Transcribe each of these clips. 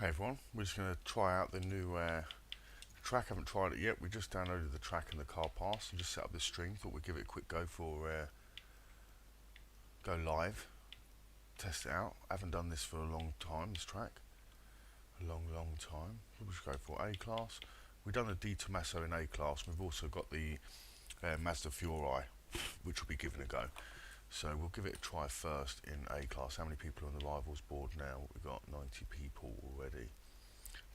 Hey everyone, we're just going to try out the new track. Haven't tried it yet. We just downloaded the track in the car pass and just set up the stream. Thought we'd give it a quick go for go live, test it out. Haven't done this for a long time, this track. A long time. We'll just go for A class. We've done the D Tommaso in A class. We've also got the Mazda Fiori, which will be given a go. So we'll give it a try first in A class. How many people are on the rivals board now? We've got 90 people already.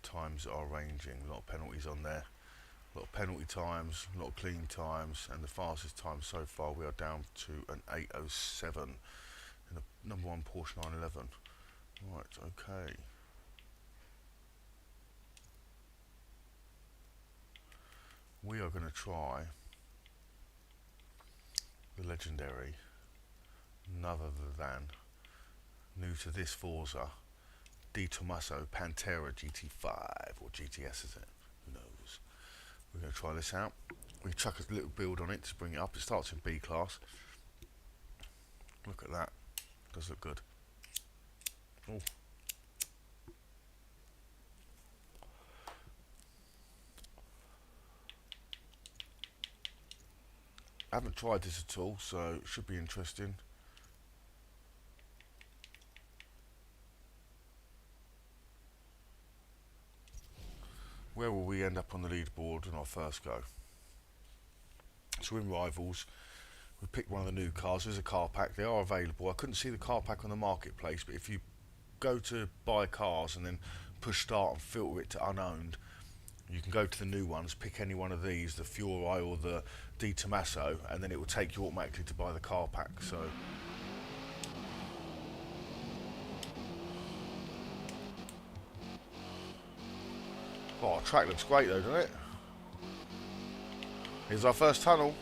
Times are ranging, a lot of penalties on there. A lot of penalty times, a lot of clean times, and the fastest time so far we are down to an 8:07 in the number one Porsche 911. Right, okay. We are going to try the legendary, none other than, new to this Forza, D Tommaso Pantera GT5 or GTS, is it? Who knows? We're going to try this out. We chuck a little build on it to bring it up. It starts in B class. Look at that. Does look good. Oh. I haven't tried this at all, so it should be interesting. Where will we end up on the leaderboard on our first go? So we're in rivals. We picked one of the new cars. There's a car pack. They are available. I couldn't see the car pack on the marketplace, but if you go to buy cars and then push start and filter it to unowned, you can go to the new ones, pick any one of these, the Fiori or the D Tommaso, and then it will take you automatically to buy the car pack. So oh, the track looks great though, doesn't it? Here's our first tunnel.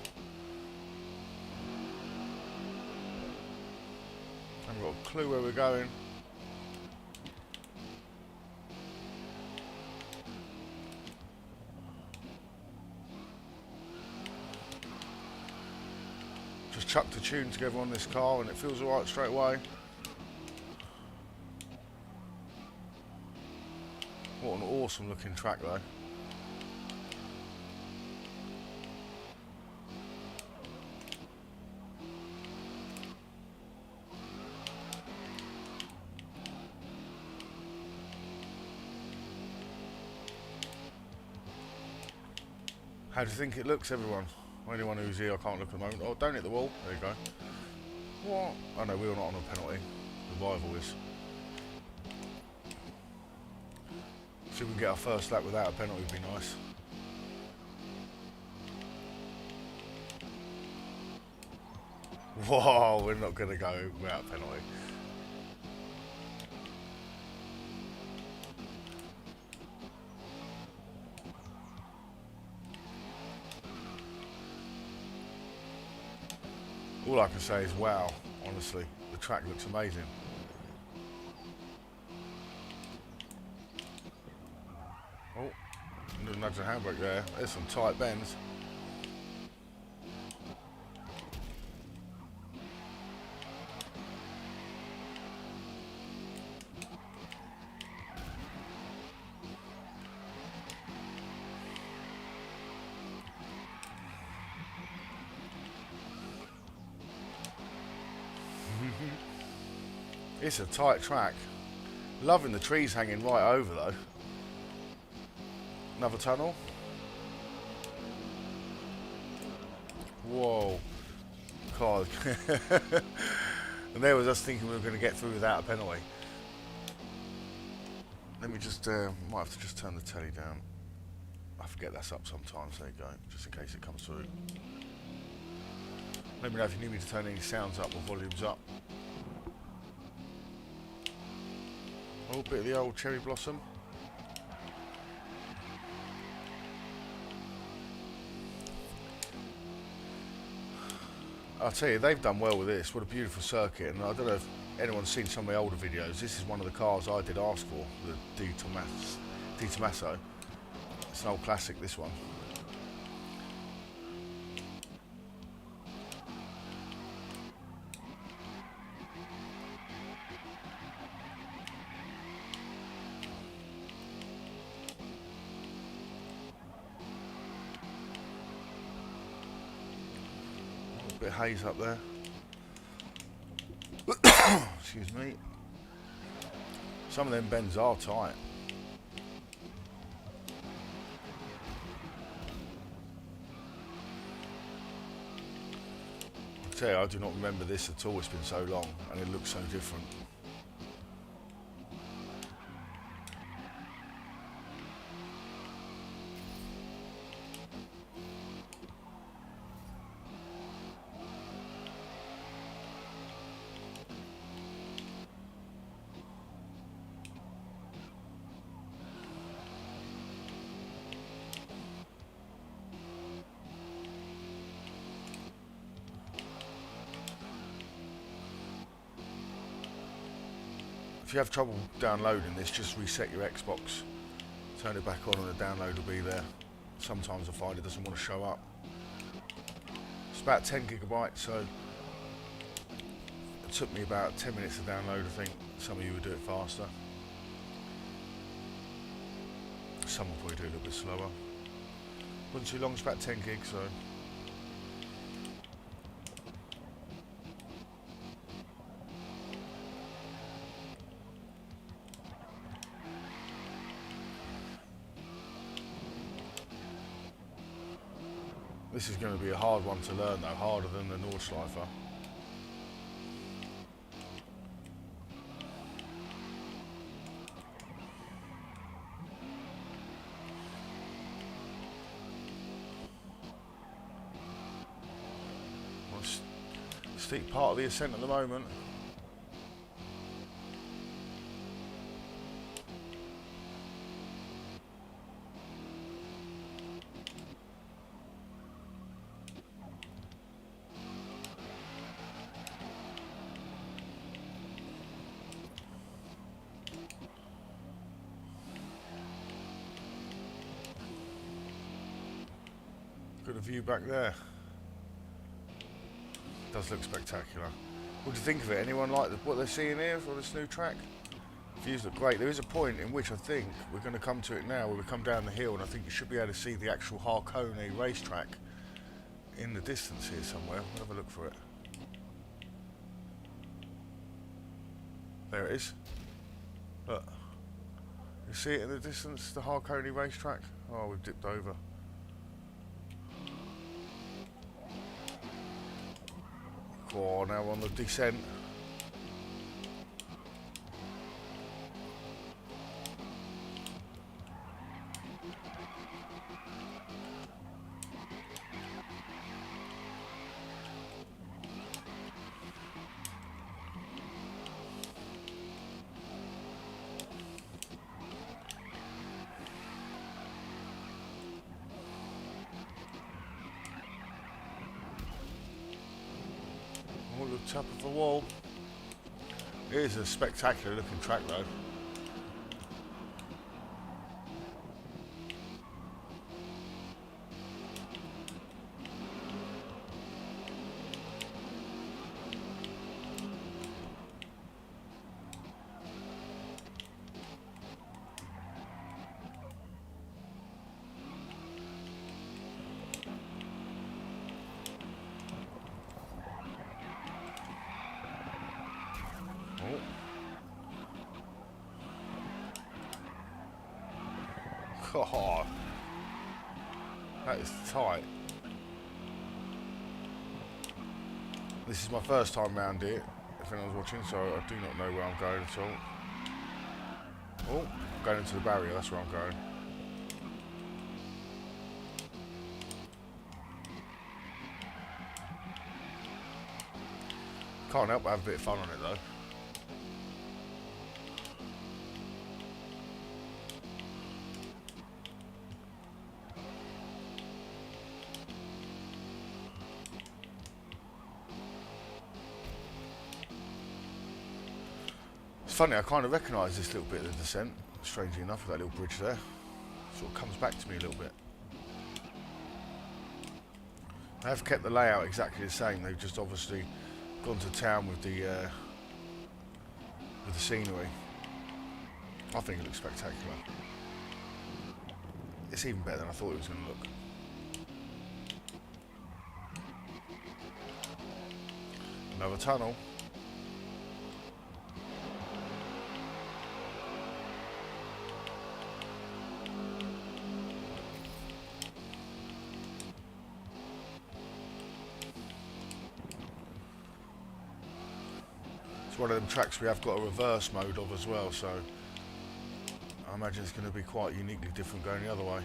Haven't got a clue where we're going. Just chucked a tune together on this car and it feels alright straight away. What an awesome looking track though. How do you think it looks, everyone? Anyone who's here, I can't look at the moment. Oh, don't hit the wall. There you go. What? Oh no, we were not on a penalty. The rival is. See if we can get our first lap without a penalty would be nice. Whoa, we're not going to go without a penalty. All I can say is wow, honestly. The track looks amazing. Oh, little nudge of handbrake there. There's some tight bends. It's a tight track. Loving the trees hanging right over though. Another tunnel. Whoa. God. And there was us thinking we were going to get through without a penalty. Let me just, might have to just turn the telly down. I forget that's up sometimes, there you go, just in case it comes through. Let me know if you need me to turn any sounds up or volumes up. A little bit of the old cherry blossom. I'll tell you, they've done well with this. What a beautiful circuit. And I don't know if anyone's seen some of my older videos. This is one of the cars I did ask for, the D Tommaso. It's an old classic, this one. bit of haze up there. Excuse me. Some of them bends are tight. I tell you, I do not remember this at all. It's been so long and it looks so different. If you have trouble downloading this, just reset your Xbox, turn it back on and the download will be there. Sometimes I find it doesn't want to show up. It's about 10 gigabytes, so it took me about 10 minutes to download. I think some of you would do it faster. Some will probably do it a little bit slower. Wasn't too long, it's about 10 gigs, so. This is going to be a hard one to learn though, harder than the Nordschleifer. Steep part of the ascent at the moment. Got a view back there. Does look spectacular. What do you think of it? Anyone like what they're seeing here for this new track? Views look great. There is a point in which I think we're going to come to it now, where we come down the hill, and I think you should be able to see the actual Harkone racetrack in the distance here somewhere. We'll have a look for it. There it is. Look. You see it in the distance, the Harkone racetrack? Oh, we've dipped over. Oh, now we're on the descent. The top of the wall. It is a spectacular looking track though. God, that is tight. This is my first time round here, if anyone's watching, so I do not know where I'm going at all. Oh, I'm going into the barrier, that's where I'm going. Can't help but have a bit of fun on it though. It's funny, I kind of recognise this little bit of the descent, strangely enough, with that little bridge there. Sort of comes back to me a little bit. They have kept the layout exactly the same, they've just obviously gone to town with the scenery. I think it looks spectacular. It's even better than I thought it was going to look. Another tunnel. It's one of them tracks we have got a reverse mode of as well, so I imagine it's going to be quite uniquely different going the other way.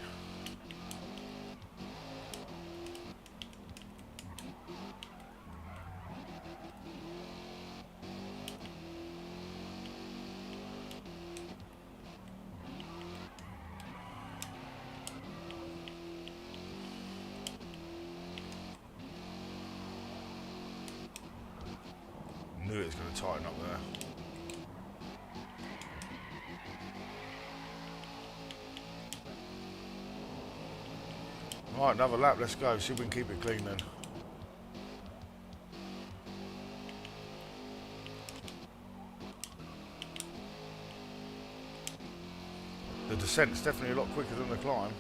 Knew it was going to tighten up there. Right, another lap, let's go, see if we can keep it clean then. The descent's definitely a lot quicker than the climb.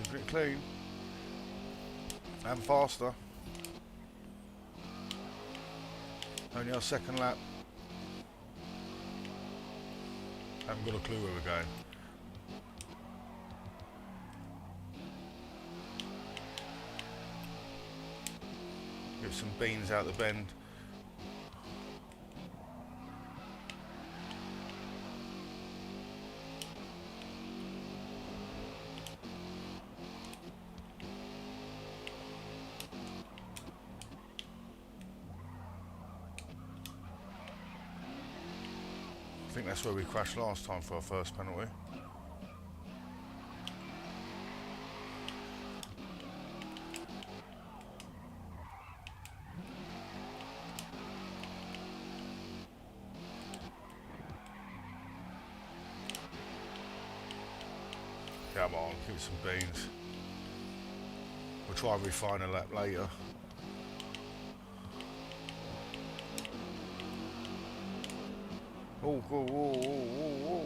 Keeping it clean and faster. Only our second lap. Haven't got a clue where we're going. Give some beans out the bend. I think that's where we crashed last time for our first penalty. Come on, give it some beans. We'll try and refine a lap later. Oh, oh, oh, oh, oh, oh.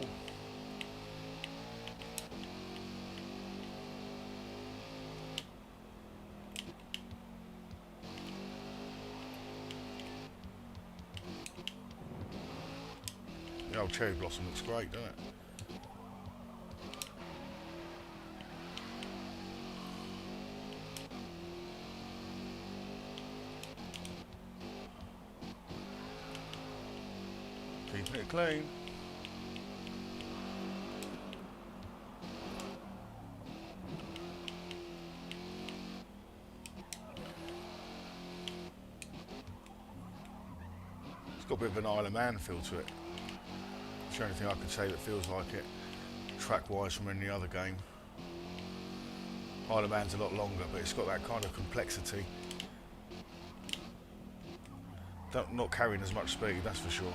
The old cherry blossom looks great, doesn't it? Keeping it clean. It's got a bit of an Isle of Man feel to it. It's the only thing I can say that feels like it, track-wise, from any other game. Isle of Man's a lot longer, but it's got that kind of complexity. Not carrying as much speed, that's for sure.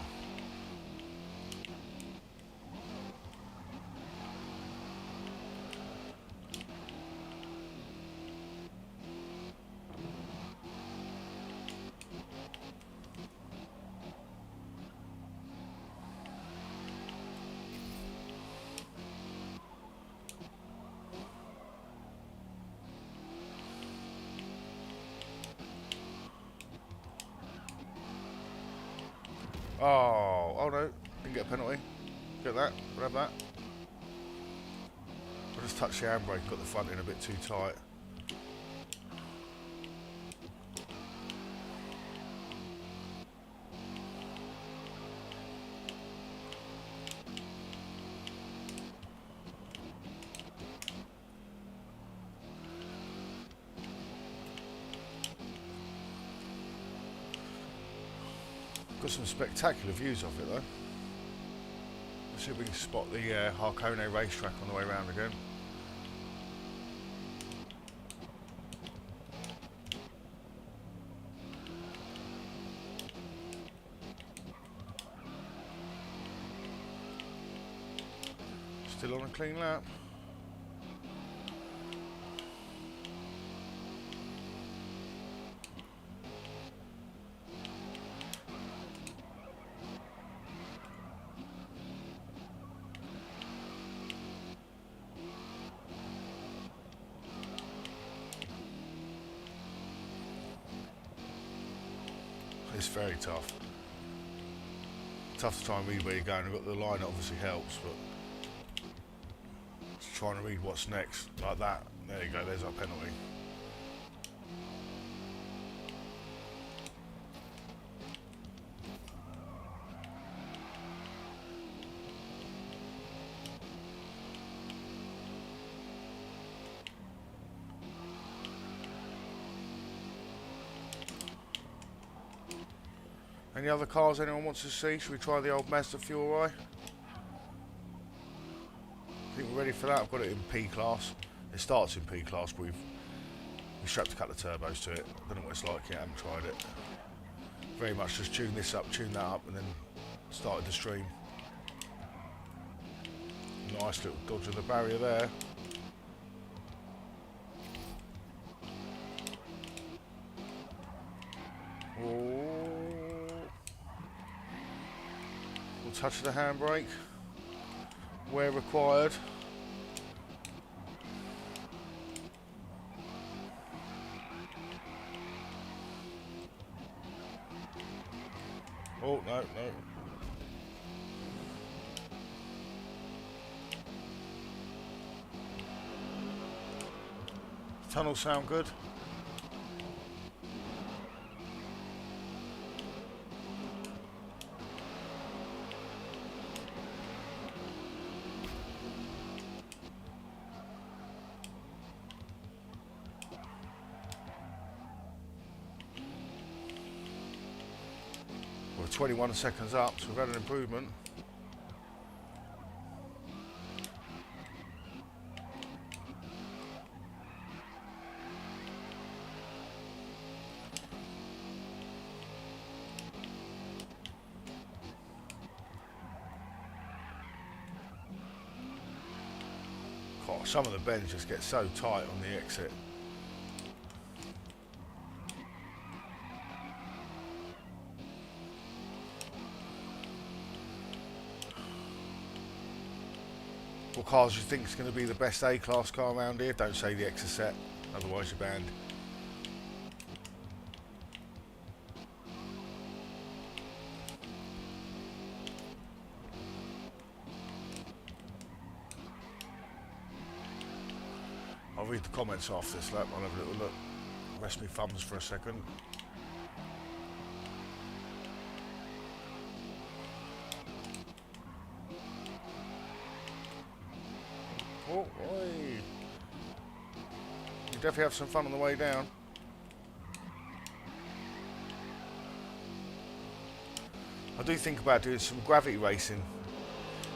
Oh no, didn't get a penalty. Get that, we'll have that. I just touched the handbrake, got the front in a bit too tight. Got some spectacular views of it though. Let's see if we can spot the Harkone racetrack on the way round again. Still on a clean lap. It's very tough. Tough to try and read where you're going. We've got the line, obviously helps, but just trying to read what's next, like that. There you go, there's our penalty. Any other cars anyone wants to see? Should we try the old Mazda Fiori? I think we're ready for that. I've got it in P class. It starts in P class, but we strapped a couple of turbos to it. I don't know what it's like yet, I haven't tried it. Very much just tune this up, tune that up, and then started the stream. Nice little dodge of the barrier there. Oh. Touch of the handbrake where required. Oh, no. Tunnels sound good. We're 21 seconds up, so we've had an improvement. God, some of the bends just get so tight on the exit. What cars do you think is going to be the best A-class car around here? Don't say the Exocet, otherwise you're banned. I'll read the comments after this lap. I'll have a little look. Rest my thumbs for a second. Oh, oi. You definitely have some fun on the way down. I do think about doing some gravity racing,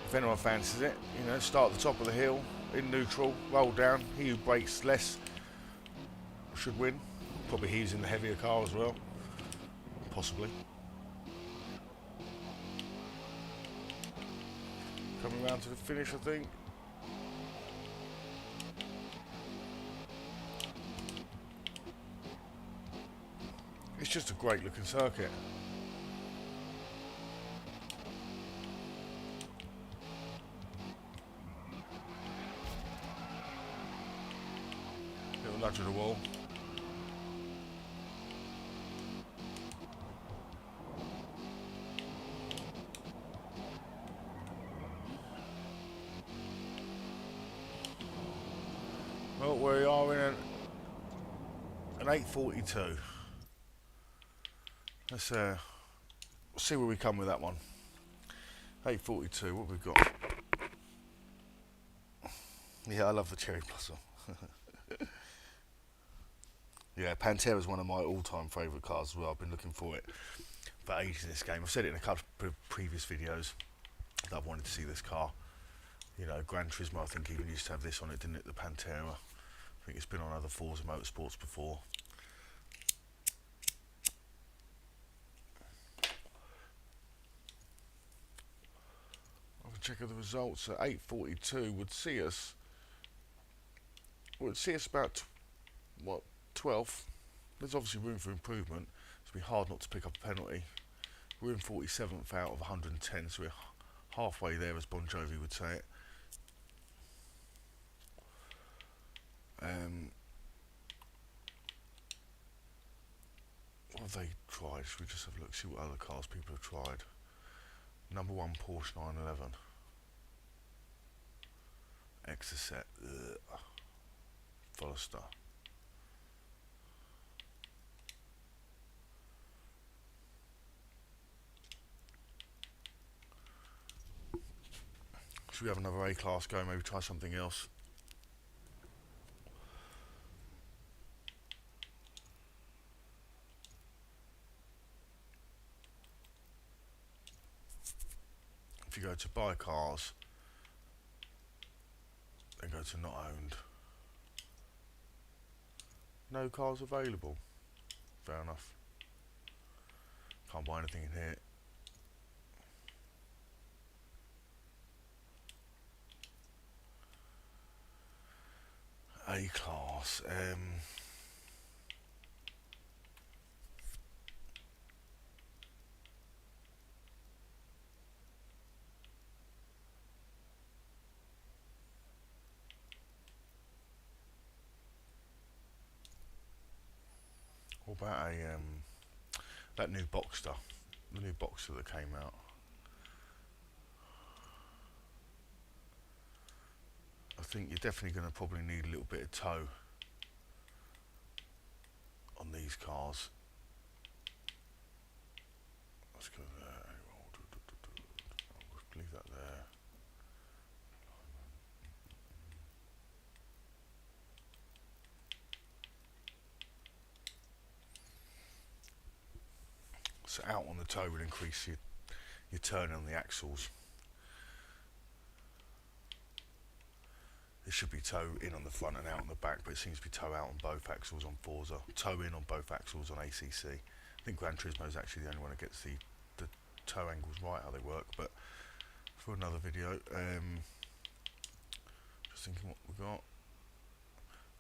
if anyone fancies it. You know, start at the top of the hill, in neutral, roll down. He who brakes less should win. Probably he's in the heavier car as well. Possibly. Coming round to the finish, I think. It's just a great looking circuit. Little nudge of the wall. Well, we are in an 842. Let's see where we come with that one. 842, what we've got? Yeah, I love the Cherry Blossom. Yeah, Pantera is one of my all-time favourite cars as well. I've been looking for it for ages in this game. I've said it in a couple of previous videos that I wanted to see this car. You know, Gran Turismo I think even used to have this on it, didn't it? The Pantera. I think it's been on other Forza Motorsports before. I'll check out the results. At 8:42 would see us about what, 12th. There's obviously room for improvement. It's be hard not to pick up a penalty. We're in 47th out of 110, so we're halfway there, as Bon Jovi would say it. What have they tried? Should we just have a look, see what other cars people have tried? Number 1 Porsche 911. Exocet. Forester. Should we have another A-class go, maybe try something else? If you go to buy cars, then go to not owned. No cars available. Fair enough. Can't buy anything in here. A-class. What about that new Boxster? The new Boxster that came out. I think you're definitely going to probably need a little bit of tow on these cars. Let's go there. I'll leave that there. So out on the toe will increase your turn on the axles. It should be toe in on the front and out on the back, but it seems to be toe out on both axles on Forza, toe in on both axles on ACC. I think Gran Turismo is actually the only one that gets the toe angles right, how they work, but for another video. Just thinking what we got.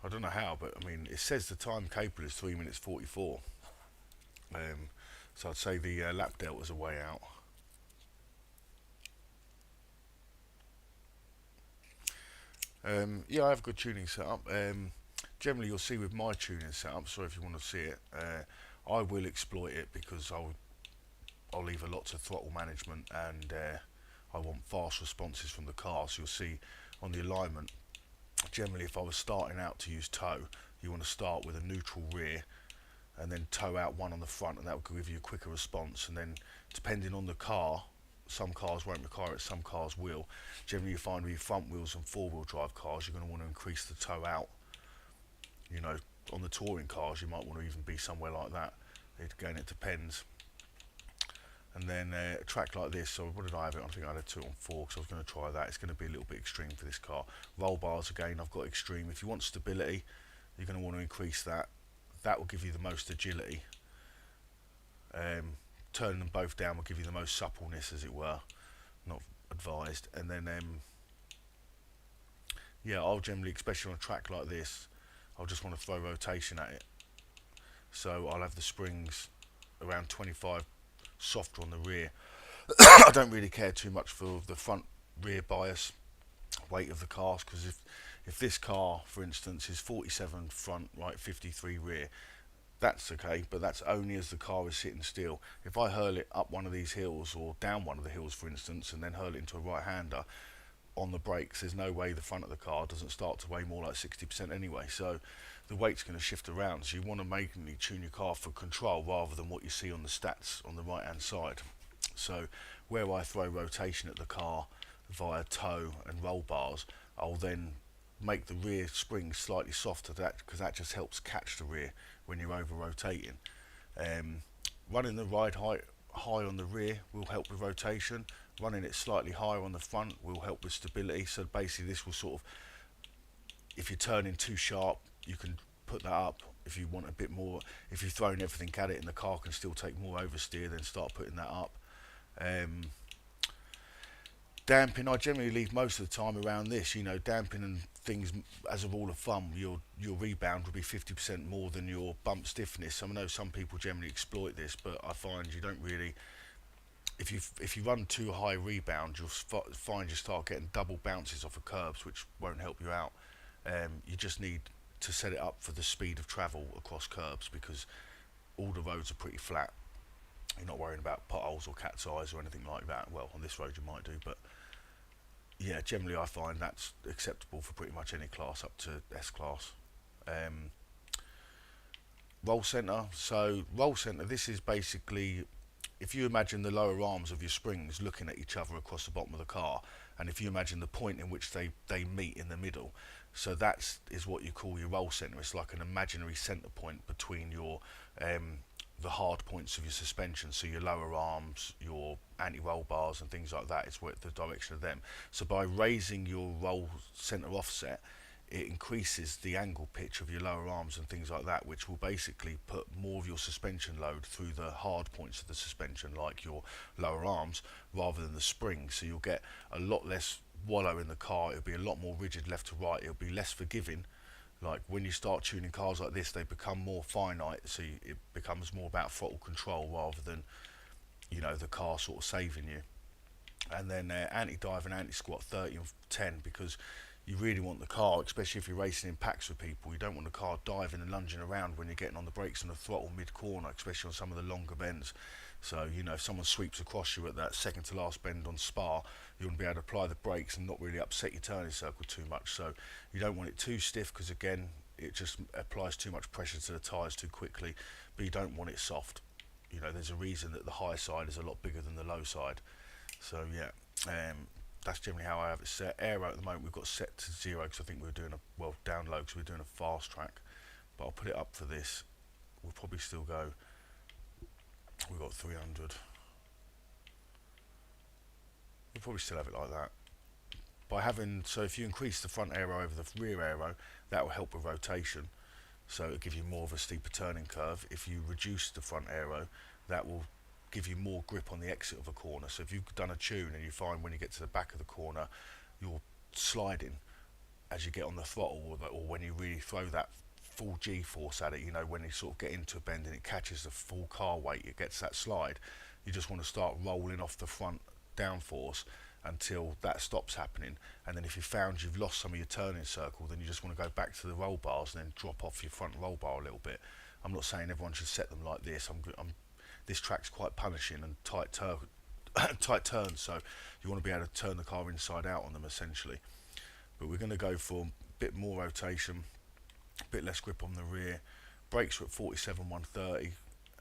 I don't know how, but I mean, it says the time capable is 3 minutes 44. So I'd say the lap delta's a way out. Yeah, I have a good tuning setup. Generally, you'll see with my tuning setup, so if you want to see it, I will exploit it because I'll leave a lot to throttle management, and I want fast responses from the car. So you'll see on the alignment, generally if I was starting out to use toe, you want to start with a neutral rear and then toe out one on the front, and that will give you a quicker response. And then depending on the car, some cars won't require it, some cars will. Generally you find with your front wheels and four-wheel drive cars, you're going to want to increase the toe out. You know, on the touring cars you might want to even be somewhere like that. Again, it depends. And then a track like this, so what did I have it? I think I had a 2 on 4 because I was going to try that. It's going to be a little bit extreme for this car. Roll bars, again, I've got extreme. If you want stability, you're going to want to increase that. That will give you the most agility. Turning them both down will give you the most suppleness, as it were. Not advised. And then, yeah, I'll generally, especially on a track like this, I'll just want to throw rotation at it. So I'll have the springs around 25 softer on the rear. I don't really care too much for the front rear bias weight of the cars, because if this car, for instance, is 47 front, right, 53 rear, that's okay, but that's only as the car is sitting still. If I hurl it up one of these hills or down one of the hills, for instance, and then hurl it into a right-hander on the brakes, there's no way the front of the car doesn't start to weigh more like 60% anyway, so the weight's going to shift around. So you want to mainly tune your car for control rather than what you see on the stats on the right hand side. So where I throw rotation at the car via toe and roll bars, I'll then make the rear spring slightly softer, because that just helps catch the rear when you're over rotating. Running the ride height high on the rear will help with rotation. Running it slightly higher on the front will help with stability. So basically this will sort of, if you're turning too sharp, you can put that up. If you want a bit more, if you're throwing everything at it and the car can still take more oversteer, then start putting that up. Damping, I generally leave most of the time around this. You know, damping and things, as a rule of thumb, your rebound will be 50% more than your bump stiffness. I know some people generally exploit this, but I find you don't really. If you run too high rebound, you'll find you start getting double bounces off of curbs, which won't help you out. You just need to set it up for the speed of travel across curbs, because all the roads are pretty flat. You're not worrying about potholes or cat's eyes or anything like that. Well, on this road you might do, but yeah, generally I find that's acceptable for pretty much any class up to S class. Roll centre. So roll centre, this is basically, if you imagine the lower arms of your springs looking at each other across the bottom of the car, and if you imagine the point in which they meet in the middle, so that is what you call your roll centre. It's like an imaginary centre point between your the hard points of your suspension, so your lower arms, your anti-roll bars and things like that. It's what the direction of them. So by raising your roll centre offset, it increases the angle pitch of your lower arms and things like that, which will basically put more of your suspension load through the hard points of the suspension, like your lower arms, rather than the springs. So you'll get a lot less wallow in the car. It'll be a lot more rigid left to right. It'll be less forgiving. Like when you start tuning cars like this, they become more finite, so it becomes more about throttle control rather than, you know, the car sort of saving you. And then anti-dive and anti-squat 30 and 10, because you really want the car, especially if you're racing in packs with people, you don't want the car diving and lunging around when you're getting on the brakes and the throttle mid-corner, especially on some of the longer bends. So, you know, if someone sweeps across you at that second to last bend on Spa, you want to be able to apply the brakes and not really upset your turning circle too much. So you don't want it too stiff, because again, it just applies too much pressure to the tyres too quickly, but you don't want it soft. You know, there's a reason that the high side is a lot bigger than the low side. So yeah, that's generally how I have it set. Aero at the moment we've got set to 0, because I think we were doing down low, because we were doing a fast track, but I'll put it up for this. We'll probably still go, we've got 300, we'll probably still have it like that. By having, so if you increase the front aero over the rear aero, that will help with rotation, so it'll give you more of a steeper turning curve. If you reduce the front aero, that will give you more grip on the exit of a corner. So if you've done a tune and you find when you get to the back of the corner you're sliding as you get on the throttle, or when you really throw that full G-force at it, you know, when you sort of get into a bend and it catches the full car weight, it gets that slide, you just want to start rolling off the front downforce until that stops happening. And then if you found you've lost some of your turning circle, then you just want to go back to the roll bars and then drop off your front roll bar a little bit. I'm not saying everyone should set them like this. This track's quite punishing and tight turns, so you want to be able to turn the car inside out on them essentially. But we're going to go for a bit more rotation, a bit less grip on the rear. Brakes are at 47 130,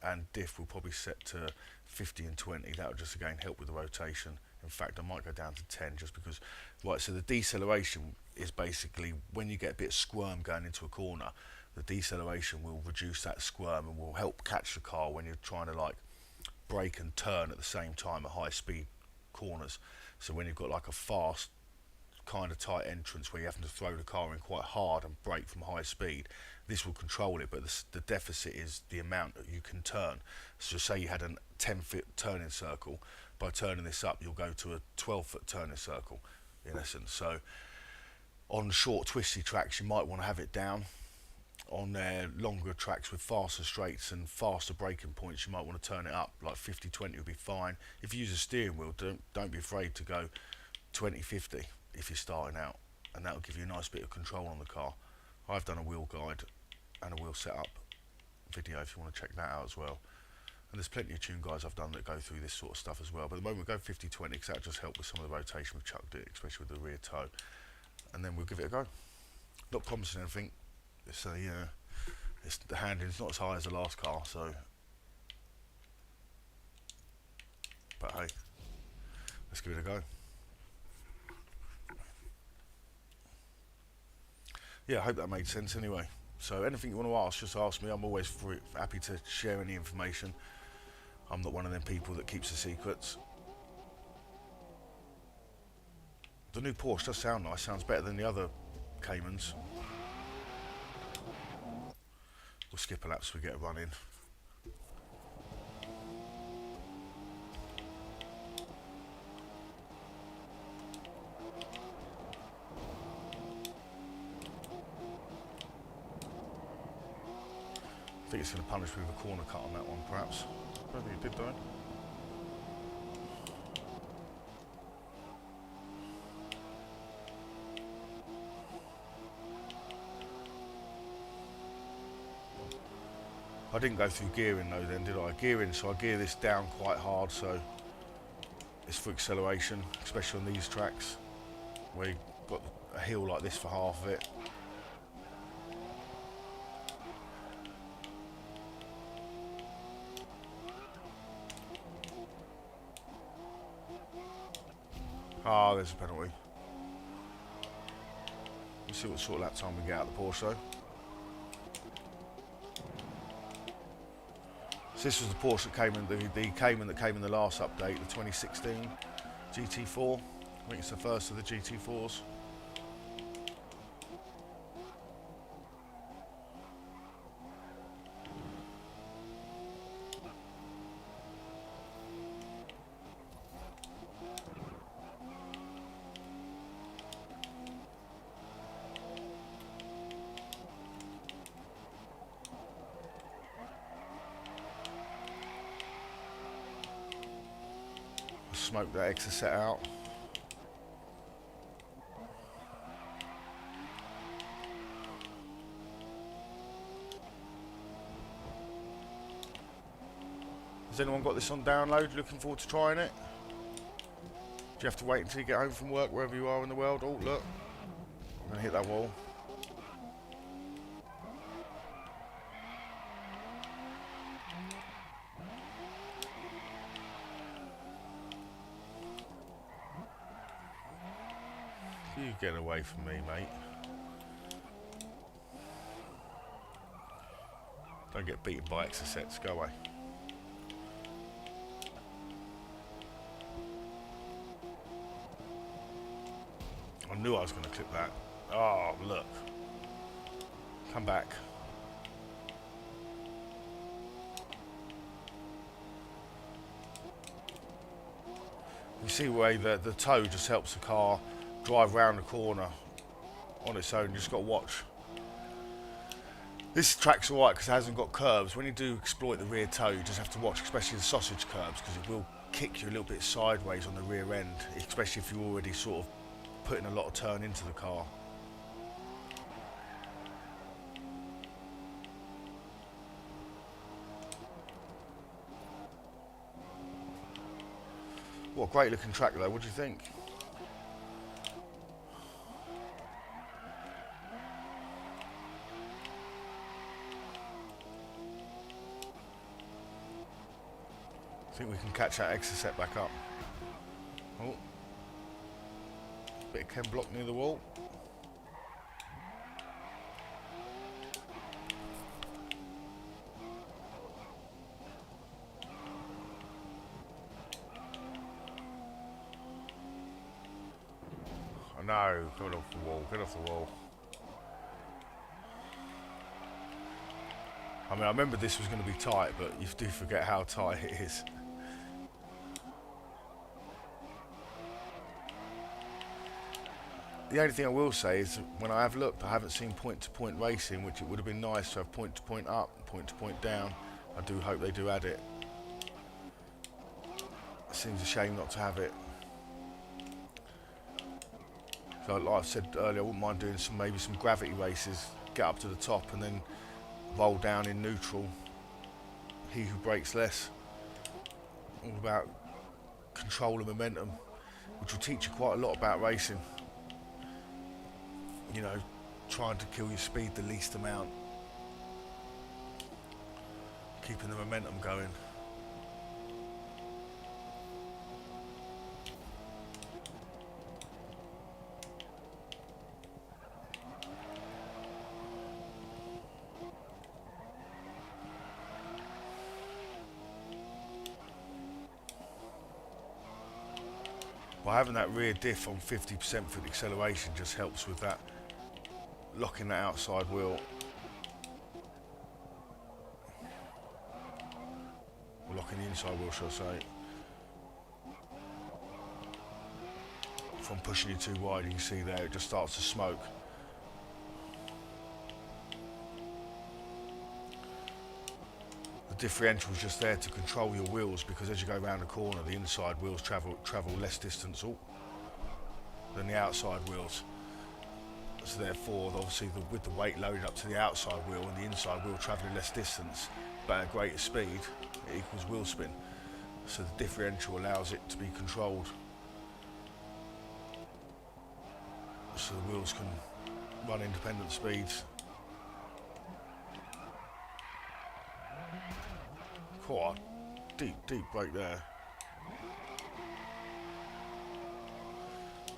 and diff will probably set to 50 and 20. That will just again help with the rotation. In fact, I might go down to 10 just because. Right, so the deceleration is basically when you get a bit of squirm going into a corner, the deceleration will reduce that squirm and will help catch the car when you're trying to like brake and turn at the same time at high speed corners. So when you've got like a fast kind of tight entrance where you have to throw the car in quite hard and brake from high speed, this will control it, but the deficit is the amount that you can turn. So say you had a 10-foot turning circle, by turning this up you'll go to a 12-foot turning circle in essence. So on short twisty tracks you might want to have it down. On longer tracks with faster straights and faster braking points you might want to turn it up, like 50-20 would be fine. If you use a steering wheel, don't be afraid to go 20-50 if you're starting out, and that will give you a nice bit of control on the car. I've done a wheel guide and a wheel setup video if you want to check that out as well, and there's plenty of tune guides I've done that go through this sort of stuff as well. But at the moment we'll go 50-20 because that'll just help with some of the rotation. We've chucked it, especially with the rear toe, and then we'll give it a go. Not promising anything. It's the handling's not as high as the last car, so, but hey, let's give it a go. Yeah, I hope that made sense anyway. So anything you want to ask, just ask me. I'm always happy to share any information. I'm not one of them people that keeps the secrets. The new Porsche does sound nice, sounds better than the other Caymans. We'll skip a lap so we get a run in. I think it's going to punish me with a corner cut on that one, perhaps. I don't think it did, though. I didn't go through gearing though then, did I? Gearing, so I gear this down quite hard, so it's for acceleration, especially on these tracks, where you've got a hill like this for half of it. Ah, there's a penalty. Let's see what sort of lap time we get out of the Porsche though. So this was the Porsche that came in, the Cayman that came in the last update, the 2016 GT4. I think it's the first of the GT4s. Smoke that extra set out. Has anyone got this on download? Looking forward to trying it? Do you have to wait until you get home from work, wherever you are in the world? Oh, look. I'm going to hit that wall. You get away from me, mate. Don't get beaten by extra sets. Go away. I knew I was going to clip that. Oh, look. Come back. You see where the toe just helps the car drive round the corner on its own. You just got to watch. This track's alright because it hasn't got curves. When you do exploit the rear toe, you just have to watch, especially the sausage curbs, because it will kick you a little bit sideways on the rear end, especially if you're already sort of putting a lot of turn into the car. What a great looking track though, what do you think? I think we can catch that extra set back up. Oh, bit of chem block near the wall. Oh no, get off the wall, get off the wall. I mean, I remember this was going to be tight, but you do forget how tight it is. The only thing I will say is, when I have looked, I haven't seen point-to-point racing, which it would have been nice to have point-to-point up, point-to-point down. I do hope they do add it. It seems a shame not to have it. So, like I said earlier, I wouldn't mind doing maybe some gravity races, get up to the top and then roll down in neutral. He who brakes less. All about control and momentum, which will teach you quite a lot about racing. You know, trying to kill your speed the least amount. Keeping the momentum going. By having that rear diff on 50% for the acceleration just helps with that, locking that outside wheel. Or locking the inside wheel, shall I say. From pushing it too wide, you can see there it just starts to smoke. The differential is just there to control your wheels, because as you go around the corner, the inside wheels travel less distance than the outside wheels. So therefore, obviously, with the weight loaded up to the outside wheel and the inside wheel travelling less distance but at greater speed, it equals wheel spin. So the differential allows it to be controlled, so the wheels can run independent speeds. Quite deep brake there.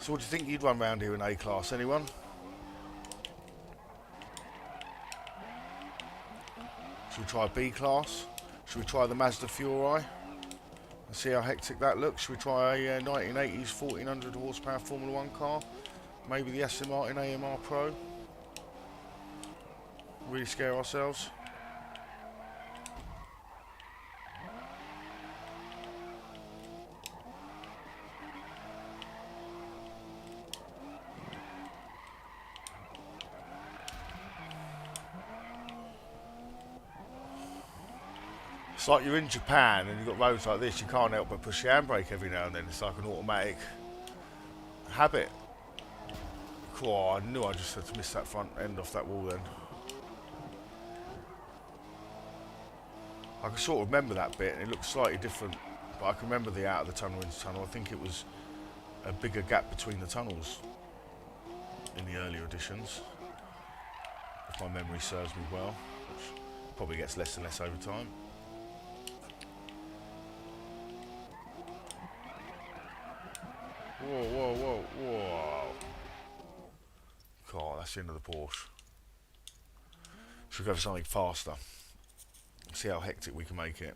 So what do you think you'd run round here in A-Class, anyone? Should we try B-Class? Should we try the Mazda Fiori and see how hectic that looks? Should we try a 1980s 1400 horsepower Formula 1 car? Maybe the Aston Martin AMR Pro? Really scare ourselves? It's like you're in Japan and you've got roads like this, you can't help but push the handbrake every now and then. It's like an automatic habit. Oh, I knew I just had to miss that front end off that wall then. I can sort of remember that bit, and it looks slightly different, but I can remember the out of the tunnel into tunnel. I think it was a bigger gap between the tunnels in the earlier editions, if my memory serves me well, which probably gets less and less over time. Whoa, whoa, whoa, whoa. God, that's the end of the Porsche. Should we go for something faster? See how hectic we can make it.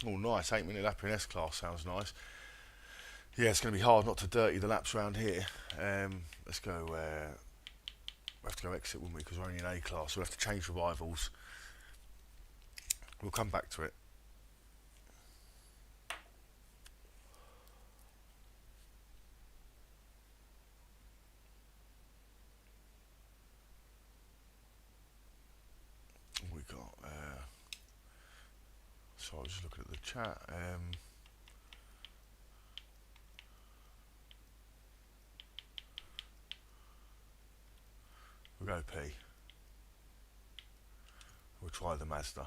Oh, nice, 8-minute lap in S-Class, sounds nice. Yeah, it's going to be hard not to dirty the laps around here. Let's go, we'll have to go exit, wouldn't we, because we're only in A-Class, so we'll have to change revivals. We'll come back to it. We got, so I was just looking at the chat. We'll go P. We'll try the Mazda.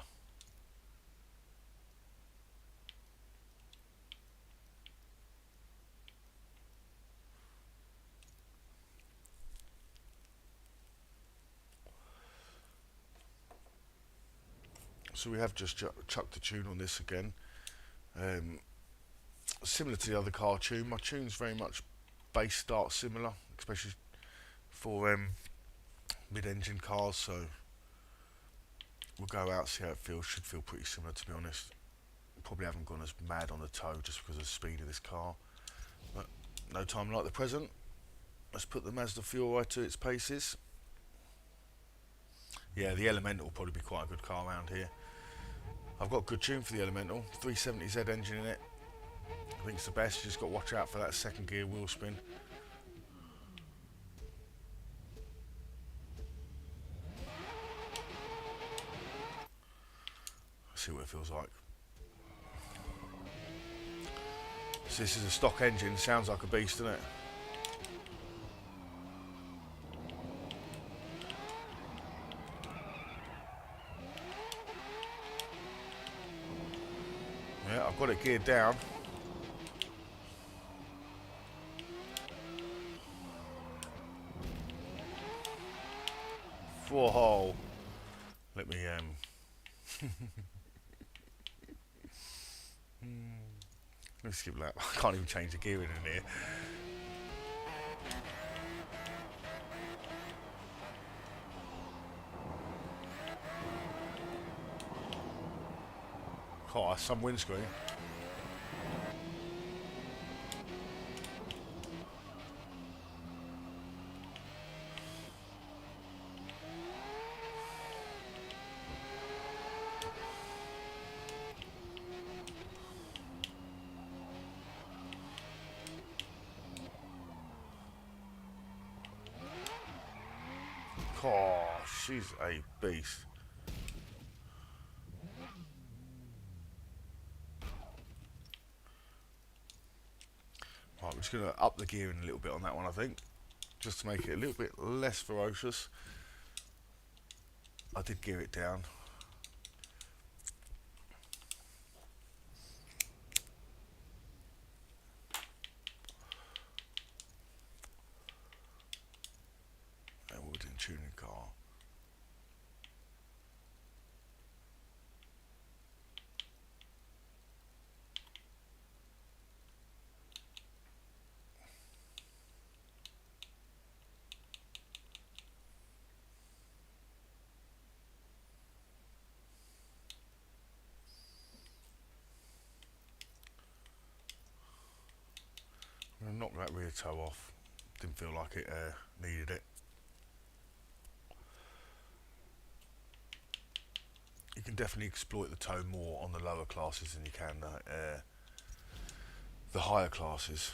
So we have just chucked the tune on this again. Similar to the other car tune. My tune's very much base start similar, especially for mid-engine cars, so we'll go out, see how it feels. Should feel pretty similar, to be honest. Probably haven't gone as mad on the toe just because of the speed of this car, but no time like the present. Let's put the Mazda Fiori to its paces. Yeah, the Elemental will probably be quite a good car around here. I've got a good tune for the Elemental, 370Z engine in it. I think it's the best. You just got to watch out for that second gear wheel spin. See what it feels like. So this is a stock engine, sounds like a beast, doesn't it? Yeah, I've got it geared down. Whoa. Let me let me skip that. I can't even change the gearing in here. Oh, some windscreen. Oh, she's a beast. Right, we're just going to up the gearing a little bit on that one, I think, just to make it a little bit less ferocious. I did gear it down. And we're doing tuning car. I'm going to knock that rear toe off. Didn't feel like it needed it. You can definitely exploit the toe more on the lower classes than you can the higher classes.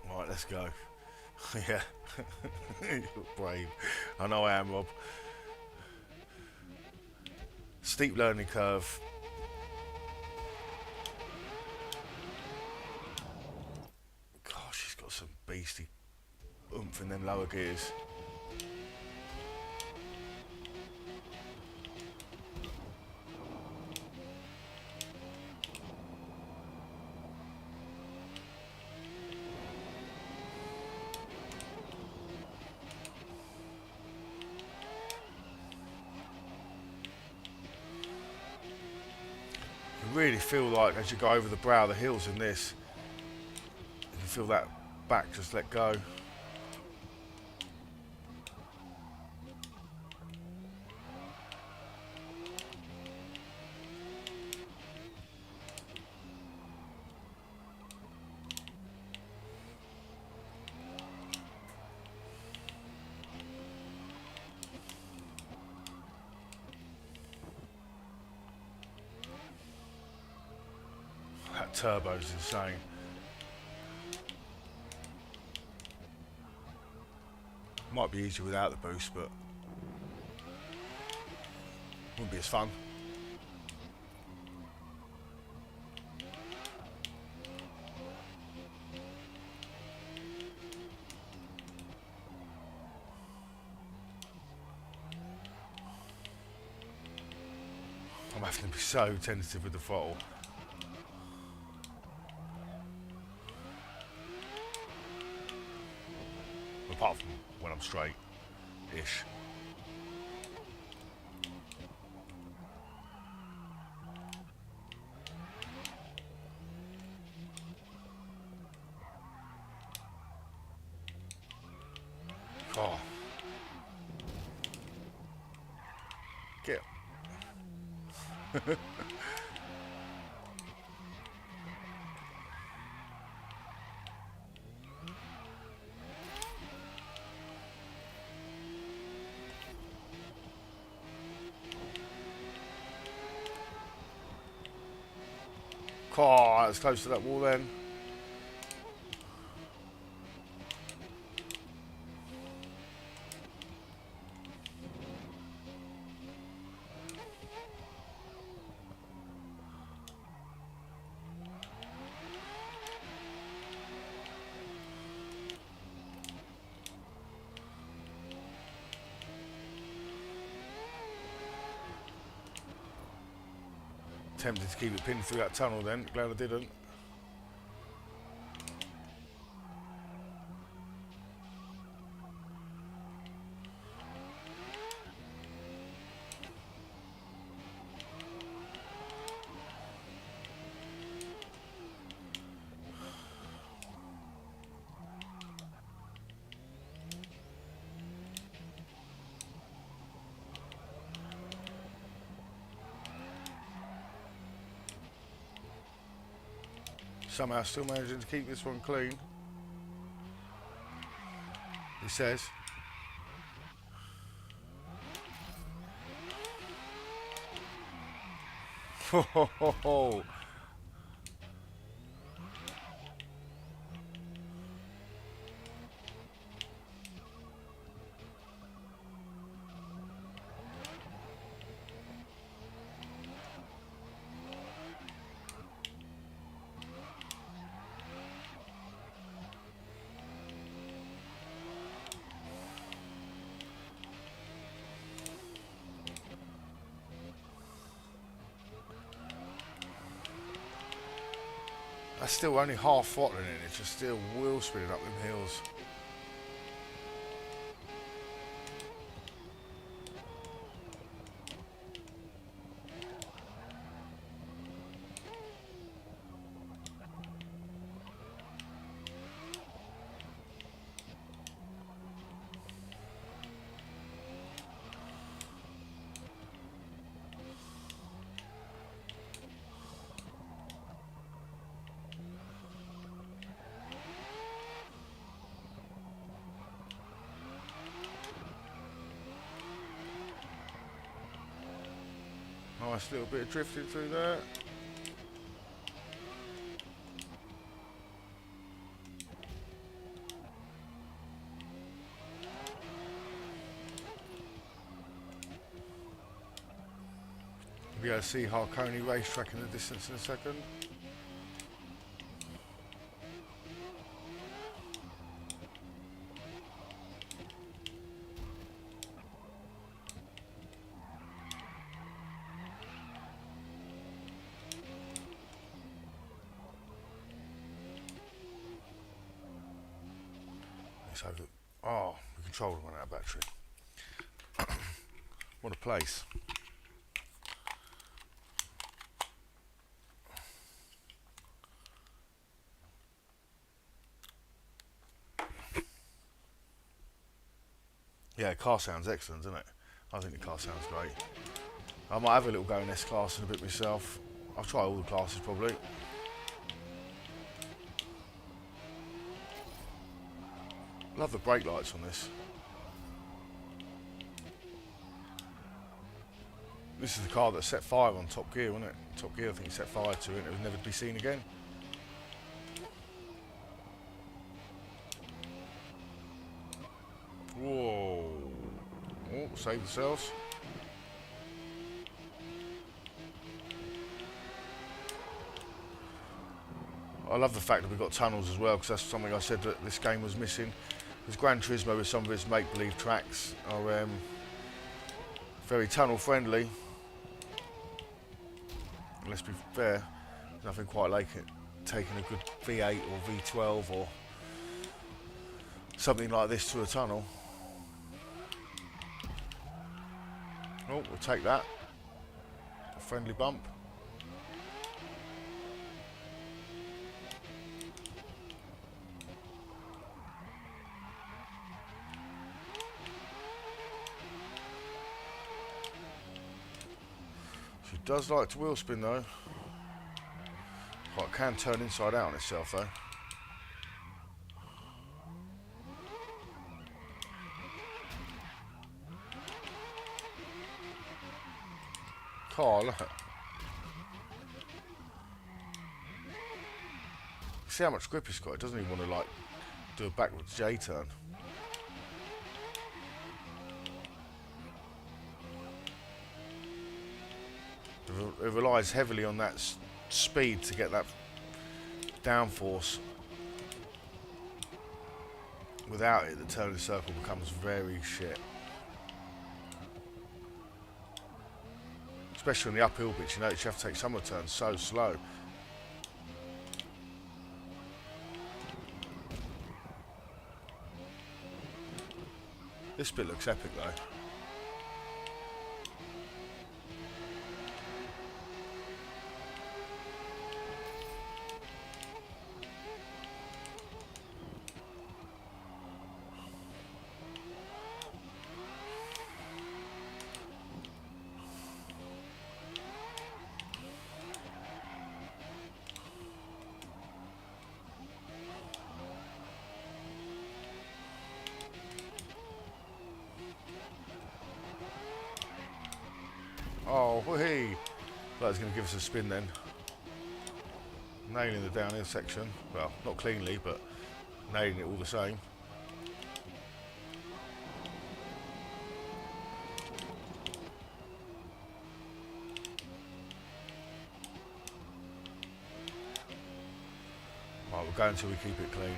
Right, let's go. Yeah, you're brave. I know I am, Rob. Steep learning curve. Gosh, she's got some beastly oomph in them lower gears. Really feel like as you go over the brow of the hills in this, you can feel that back just let go. That turbo's insane. Might be easier without the boost, but wouldn't be as fun. I'm having to be so tentative with the throttle. Apart from when I'm straight-ish. Oh. Get Oh, that's close to that wall then. Tempted to keep it pinned through that tunnel then, glad I didn't. Somehow still managing to keep this one clean. He says. Ho ho ho ho. That's still only half throttling it, it's just still wheel spinning up them hills. Nice little bit of drifting through there. We'll be able to see Harconi racetrack in the distance in a second. Oh, we controlled one out of battery. What a place. Yeah, car sounds excellent, doesn't it? I think the car sounds great. I might have a little go in this class in a bit myself. I'll try all the classes probably. Love the brake lights on this. This is the car that set fire on Top Gear, wasn't it? Top Gear, I think, set fire to it and it was never to be seen again. Whoa. Oh, save themselves. I love the fact that we've got tunnels as well, because that's something I said that this game was missing. Because Gran Turismo, with some of its make-believe tracks, are very tunnel friendly. And let's be fair, there's nothing quite like it taking a good V8 or V12 or something like this to a tunnel. Oh, we'll take that. A friendly bump. She does like to wheel spin though. Well, it can turn inside out on itself though. Car, look. See how much grip it's got. It doesn't even want to like do a backwards J turn. It relies heavily on that speed to get that downforce. Without it, the turning circle becomes very shit. Especially on the uphill bits, you know, you have to take some of the turns so slow. This bit looks epic though. Oh, hey! That's going to give us a spin then. Nailing the downhill section. Well, not cleanly, but nailing it all the same. Right, we'll go until we keep it clean.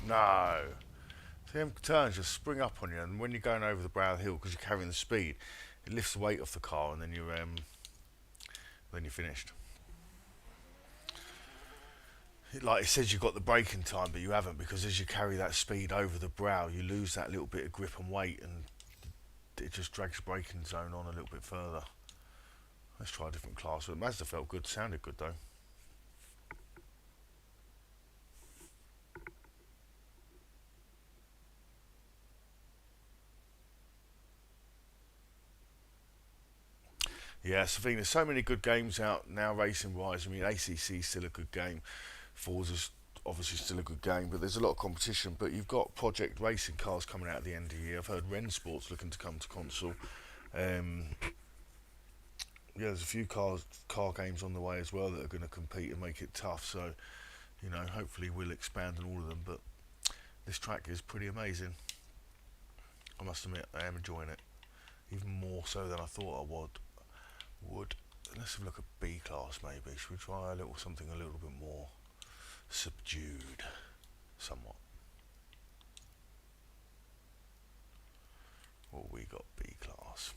No. See, them turns just spring up on you, and when you're going over the brow of the hill because you're carrying the speed, it lifts the weight off the car, and then you're finished. Like it says, you've got the braking time, but you haven't, because as you carry that speed over the brow, you lose that little bit of grip and weight, and it just drags the braking zone on a little bit further. Let's try a different class. But Mazda felt good, sounded good though. Yeah, so I think there's so many good games out now racing wise. I mean, ACC's still a good game. Forza's obviously still a good game, but there's a lot of competition. But you've got project racing cars coming out at the end of the year. I've heard Ren Sport's looking to come to console. Yeah, there's a few car games on the way as well that are going to compete and make it tough. So, you know, hopefully we'll expand on all of them. But this track is pretty amazing. I must admit, I am enjoying it, even more so than I thought I would. Let's have a look at B class maybe. Should we try something a little bit more subdued, somewhat? What we got B class?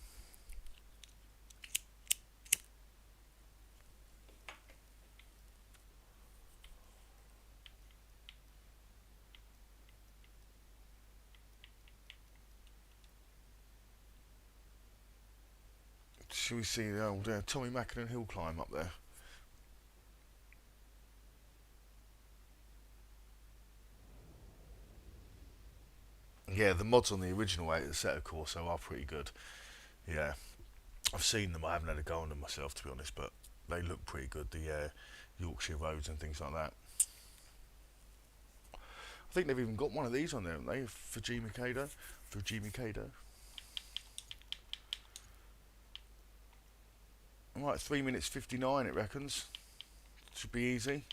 Should we see the old Tommy Mackinnon hill climb up there? Yeah, the mods on the original 8 set of course are pretty good. Yeah, I've seen them. I haven't had a go on them myself, to be honest, but they look pretty good. The Yorkshire roads and things like that. I think they've even got one of these on there, haven't they? Fujimi Kaido. Fujimi Kaido. Right, 3 minutes 59 it reckons. Should be easy.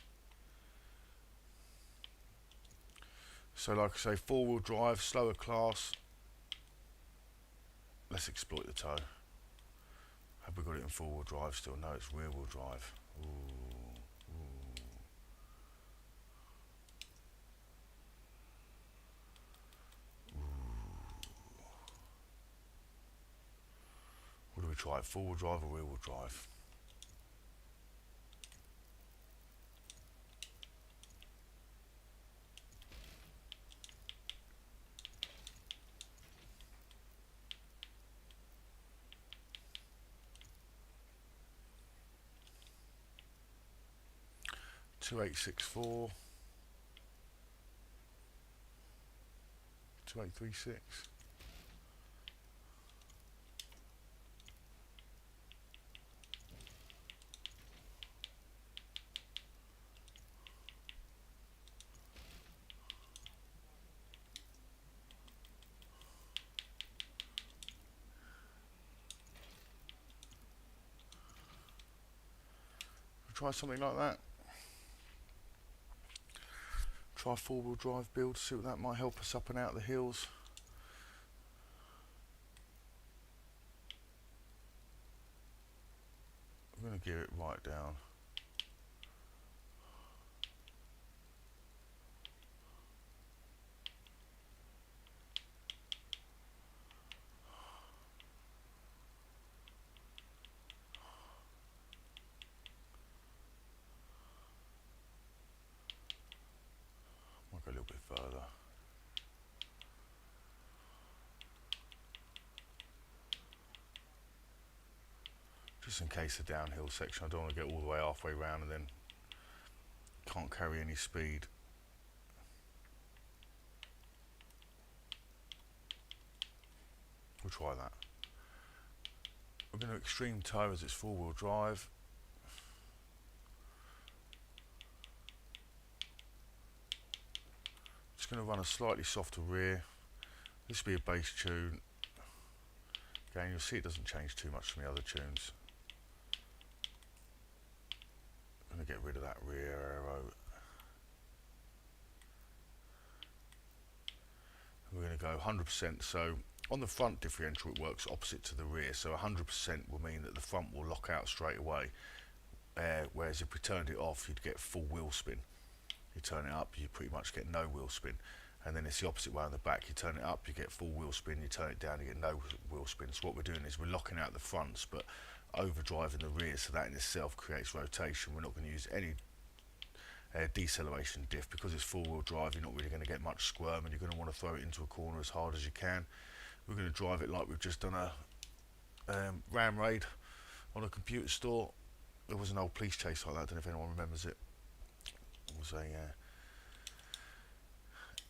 So like I say, 4-wheel drive, slower class. Let's exploit the toe. Have we got it in 4-wheel drive still? No, it's rear-wheel drive. Ooh, ooh. What do we try? 4-wheel drive or rear-wheel drive? Two 864. 2836. try something like that. Try four-wheel drive build, see what that might help us up and out the hills. I'm going to gear it right down. Might go a little bit further. Just in case the downhill section, I don't want to get all the way halfway round and then can't carry any speed. We'll try that. We're going to extreme tow as it's four-wheel drive. Just going to run a slightly softer rear. This will be a bass tune. Again, you'll see it doesn't change too much from the other tunes. I'm going to get rid of that rear aero. We're going to go 100%. So on the front differential, it works opposite to the rear. So 100% will mean that the front will lock out straight away. Whereas if we turned it off, you'd get full wheel spin. You turn it up, you pretty much get no wheel spin. And then it's the opposite way on the back. You turn it up, you get full wheel spin. You turn it down, you get no wheel spin. So what we're doing is we're locking out the fronts, but overdriving the rear. So that in itself creates rotation. We're not going to use any deceleration diff because it's four-wheel drive. You're not really going to get much squirm, and you're going to want to throw it into a corner as hard as you can. We're going to drive it like we've just done a ram raid on a computer store. There was an old police chase like that. I don't know if anyone remembers it. It was a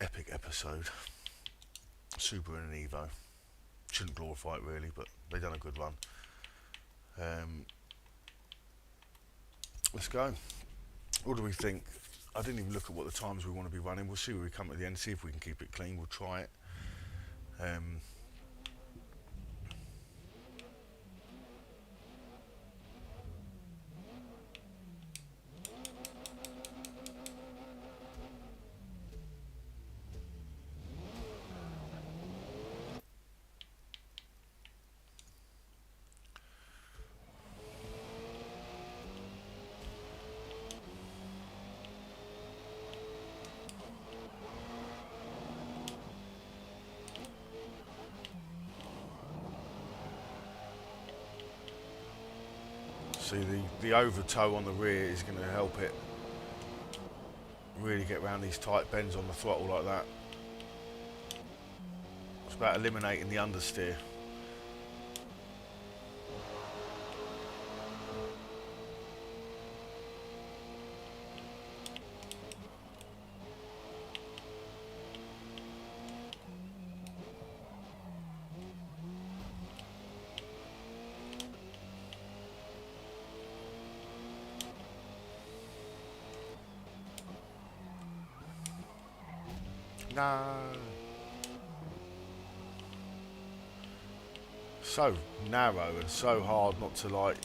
epic episode. Subaru and an Evo. Shouldn't glorify it really, but they done a good run. Let's go. What do we think? I didn't even look at what the times we want to be running. We'll see where we come at the end, see if we can keep it clean. We'll try it. See, the over toe on the rear is going to help it really get around these tight bends on the throttle like that. It's about eliminating the understeer. No. So narrow and so hard not to like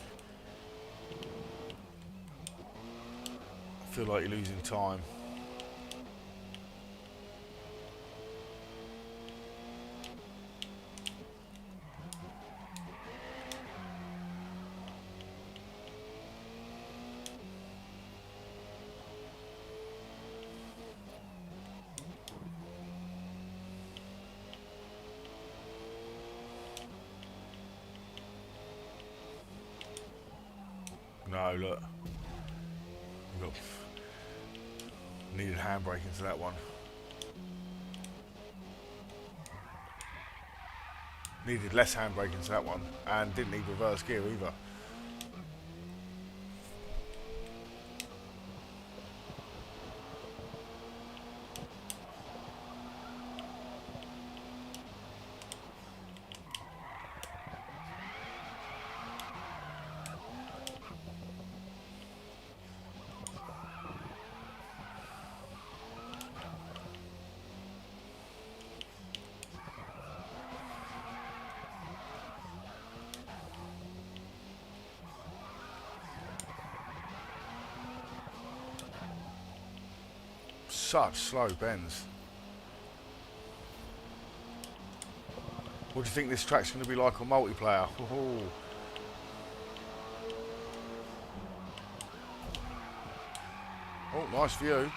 feel like you're losing time. No, look. We've got needed handbrake into that one. Needed less handbrake into that one, and didn't need reverse gear either. such slow bends. What do you think this track's going to be like on multiplayer? Ooh. Oh, nice view.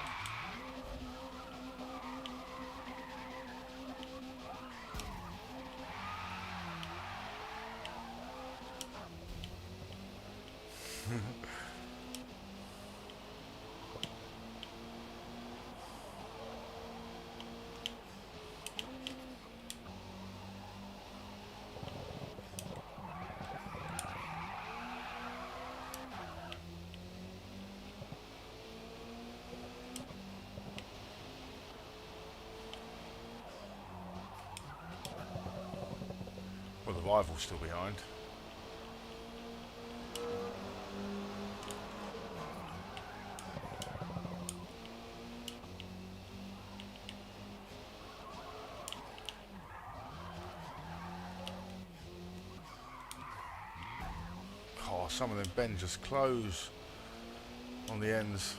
Well, the rival's still behind. Oh, some of them bends just close on the ends.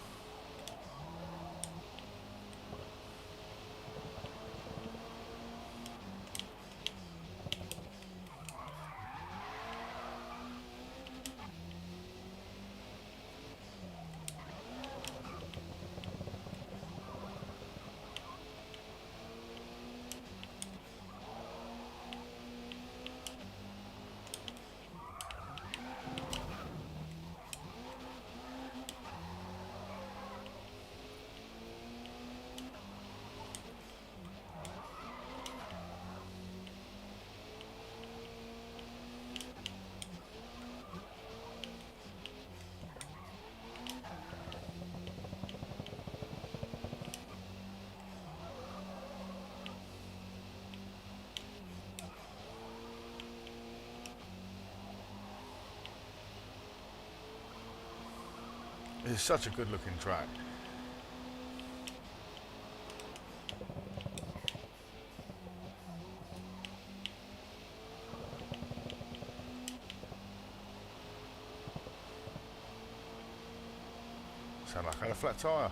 It's such a good looking track. Sound like I had a flat tyre.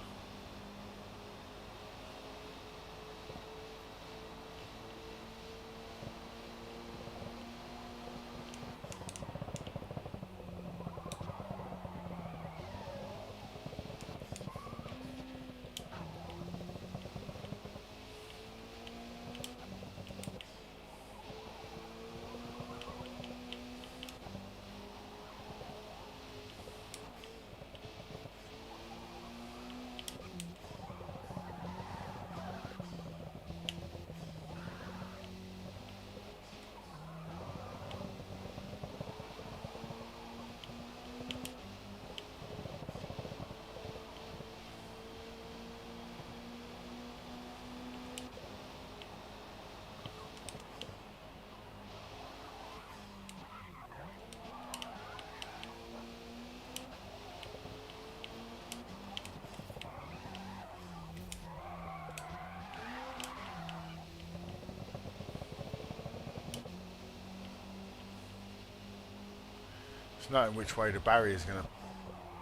It's knowing which way the barrier is going to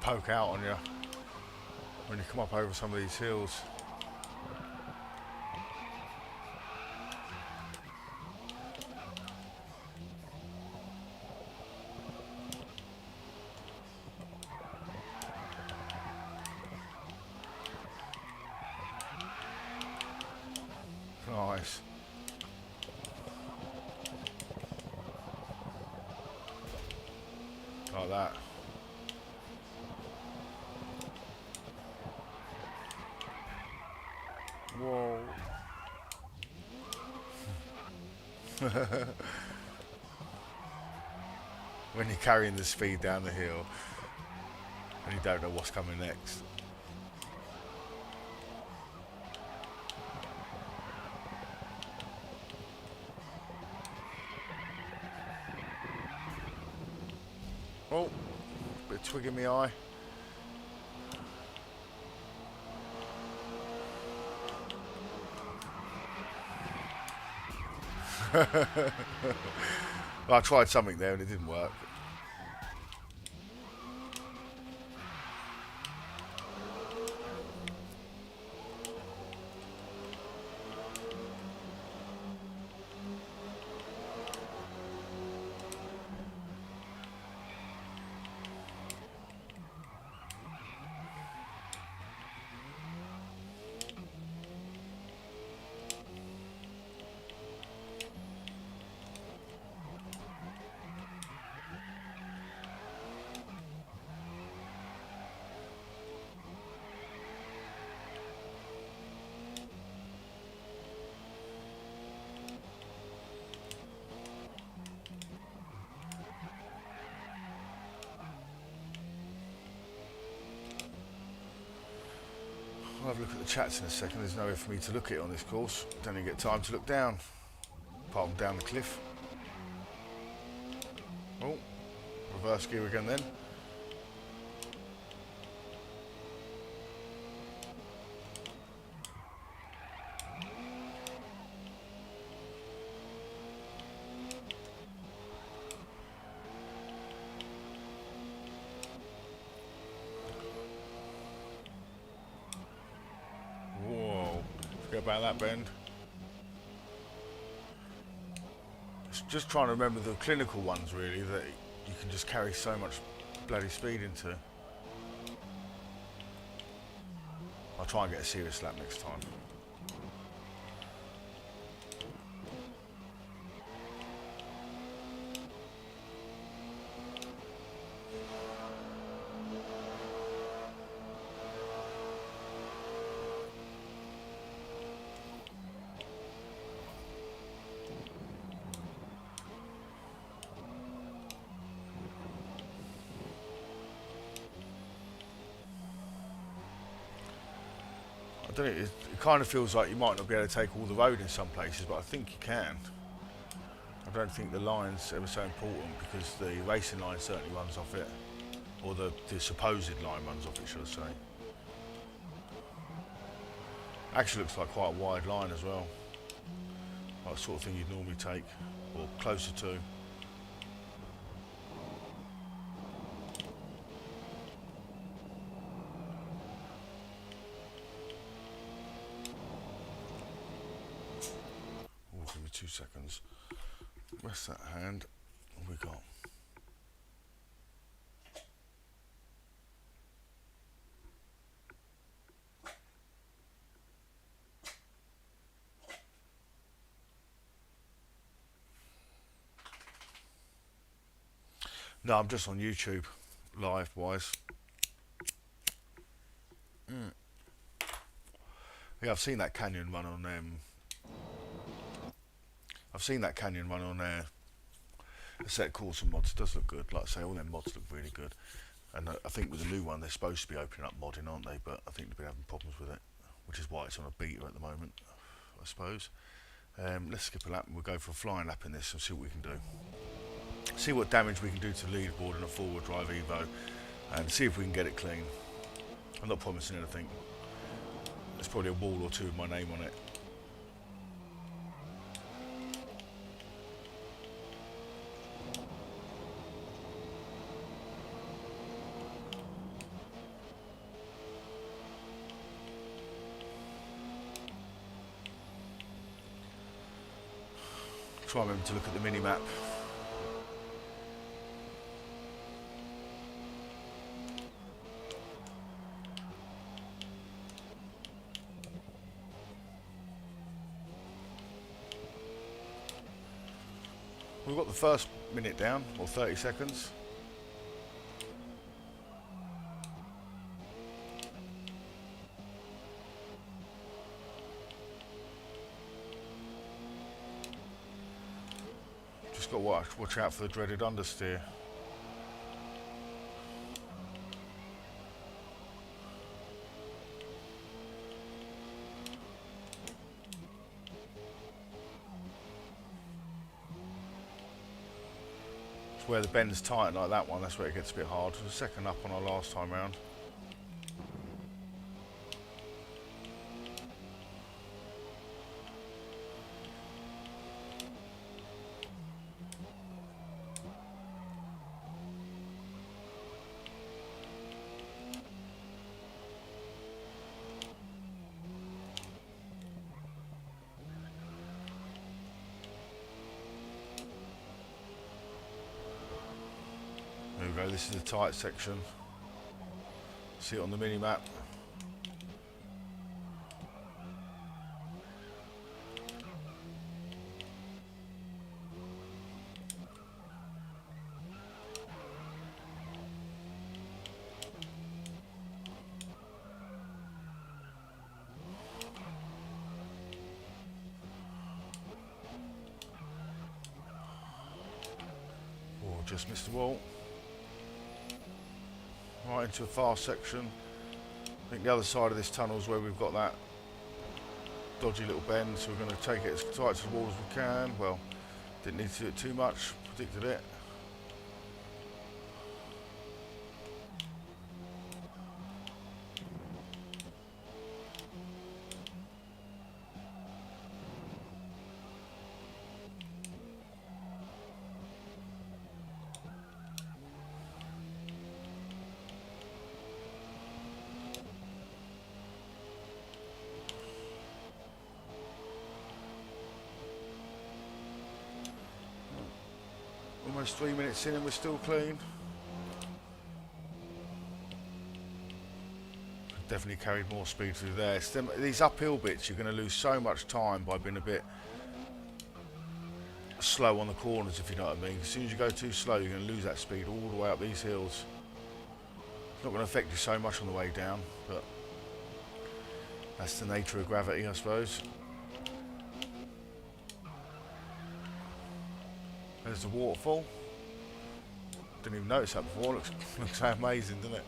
poke out on you when you come up over some of these hills. Nice. Like that. Whoa. When you're carrying the speed down the hill and you don't know what's coming next. Oh, bit of twig in my eye. I tried something there and it didn't work. I'll have a look at the chats in a second. There's nowhere for me to look at it on this course. Don't even get time to look down, apart from down the cliff. Oh, reverse gear again then. About that bend. It's just trying to remember the clinical ones really that you can just carry so much bloody speed into. I'll try and get a serious lap next time. I don't know, it kind of feels like you might not be able to take all the road in some places, but I think you can. I don't think the line's ever so important because the racing line certainly runs off it, or the supposed line runs off it, should I say. Actually looks like quite a wide line as well, like the sort of thing you'd normally take, or closer to. Give me 2 seconds. Rest that hand. What have we got? No, I'm just on YouTube, live-wise. Yeah, I've seen that canyon run on I've seen that canyon run on a set course and mods. It does look good. Like I say, all them mods look really good. And I think with the new one, they're supposed to be opening up modding, aren't they? But I think they've been having problems with it, which is why it's on a beta at the moment, I suppose. Let's skip a lap and we'll go for a flying lap in this and see what we can do. See what damage we can do to the leaderboard in a forward drive Evo, and see if we can get it clean. I'm not promising anything. There's probably a wall or two with my name on it. Try and remember to look at the mini map. We've got the first minute down, or 30 seconds. Just got to watch out for the dreaded understeer. Where the bend's tight like that one, that's where it gets a bit hard. The second up on our last time round. There we go, this is the tight section. See it on the mini map. Oh, just missed the wall. Right into a fast section. I think the other side of this tunnel is where we've got that dodgy little bend, so we're going to take it as tight to the wall as we can. Well, didn't need to do it too much, predicted it. Almost 3 minutes in and we're still clean. Definitely carried more speed through there. These uphill bits, you're going to lose so much time by being a bit slow on the corners, if you know what I mean. As soon as you go too slow, you're going to lose that speed all the way up these hills. It's not going to affect you so much on the way down, but that's the nature of gravity, I suppose. There's the waterfall. Didn't even notice that before. Looks so amazing, doesn't it?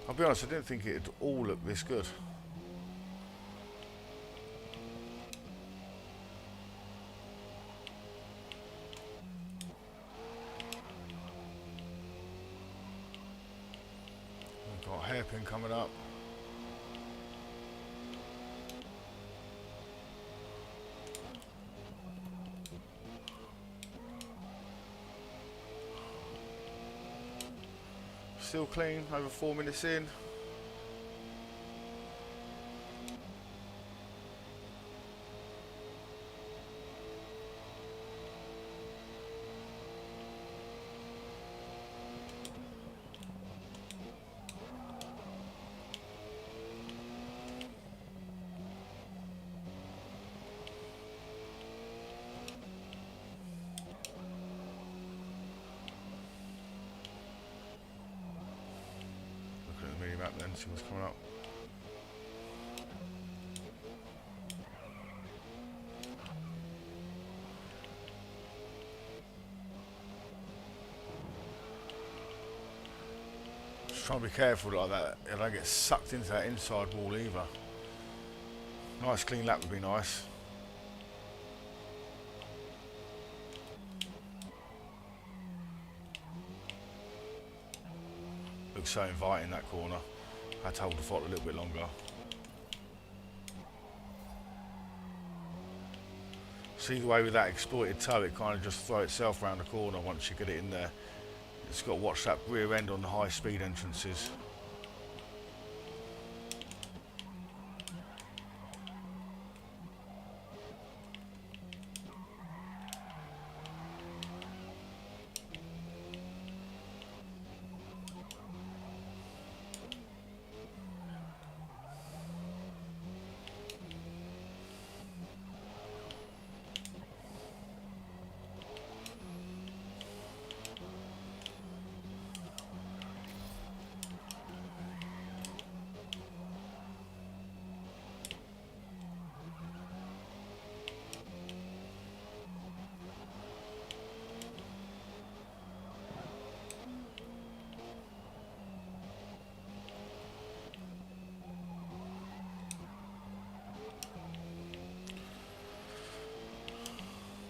I'll be honest, I didn't think it'd all look this good. We've got a hairpin coming up. Still clean, over 4 minutes in. Then see what's coming up. Just trying to be careful like that. I don't get sucked into that inside wall either. Nice clean lap would be nice. Looks so inviting, that corner. I had to hold the throttle a little bit longer. See the way with that exploited toe, it kind of just throws itself around the corner once you get it in there. It's got to watch that rear end on the high speed entrances.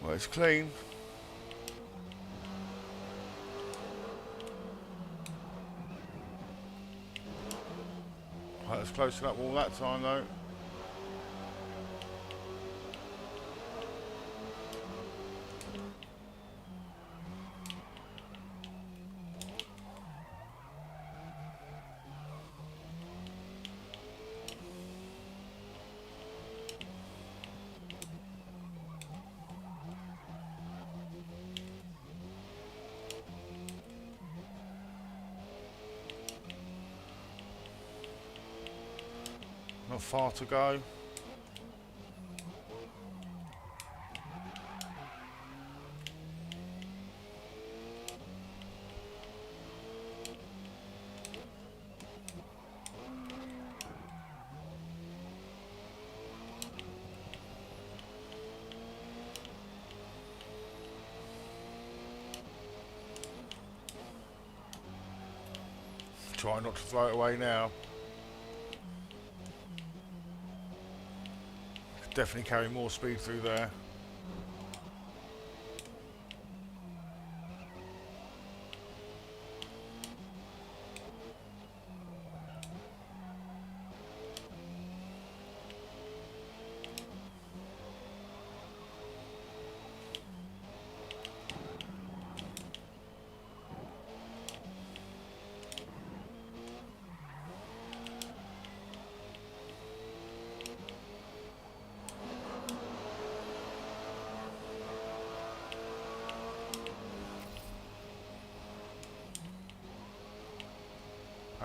Well, it's clean. Right, it's close to that wall that time though. Not far to go. try not to throw it away now. Could definitely carry more speed through there.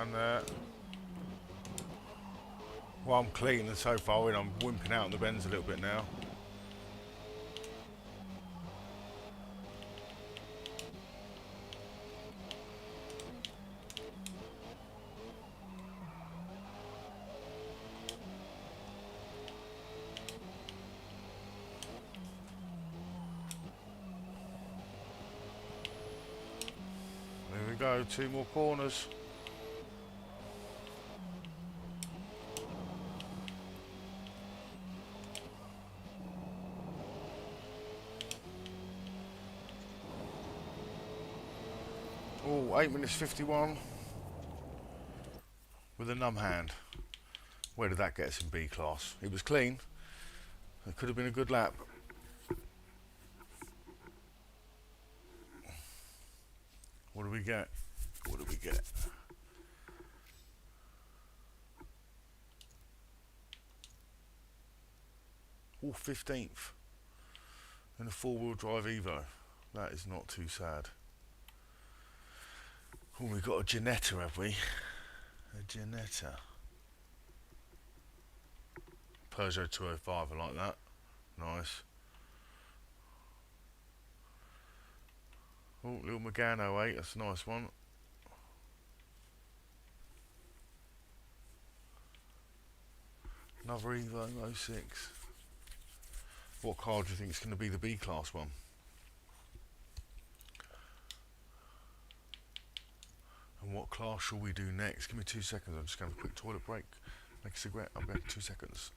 And while I'm clean and so far in, I'm wimping out on the bends a little bit now. There we go, 2 more corners. Oh, 8 minutes 51 with a numb hand. Where did that get us in B class? It was clean. It could have been a good lap. What do we get? What do we get? Oh, 15th in a 4-wheel drive Evo. That is not too sad. Oh, we got a Ginetta, have we? A Ginetta. Peugeot 205, I like that. Nice. Oh, little Megane 08, that's a nice one. Another Evo 06. What car do you think is going to be the B class one? And what class shall we do next? Give me 2 seconds, I'm just going to have a quick toilet break. Make a cigarette, I'll be back in 2 seconds.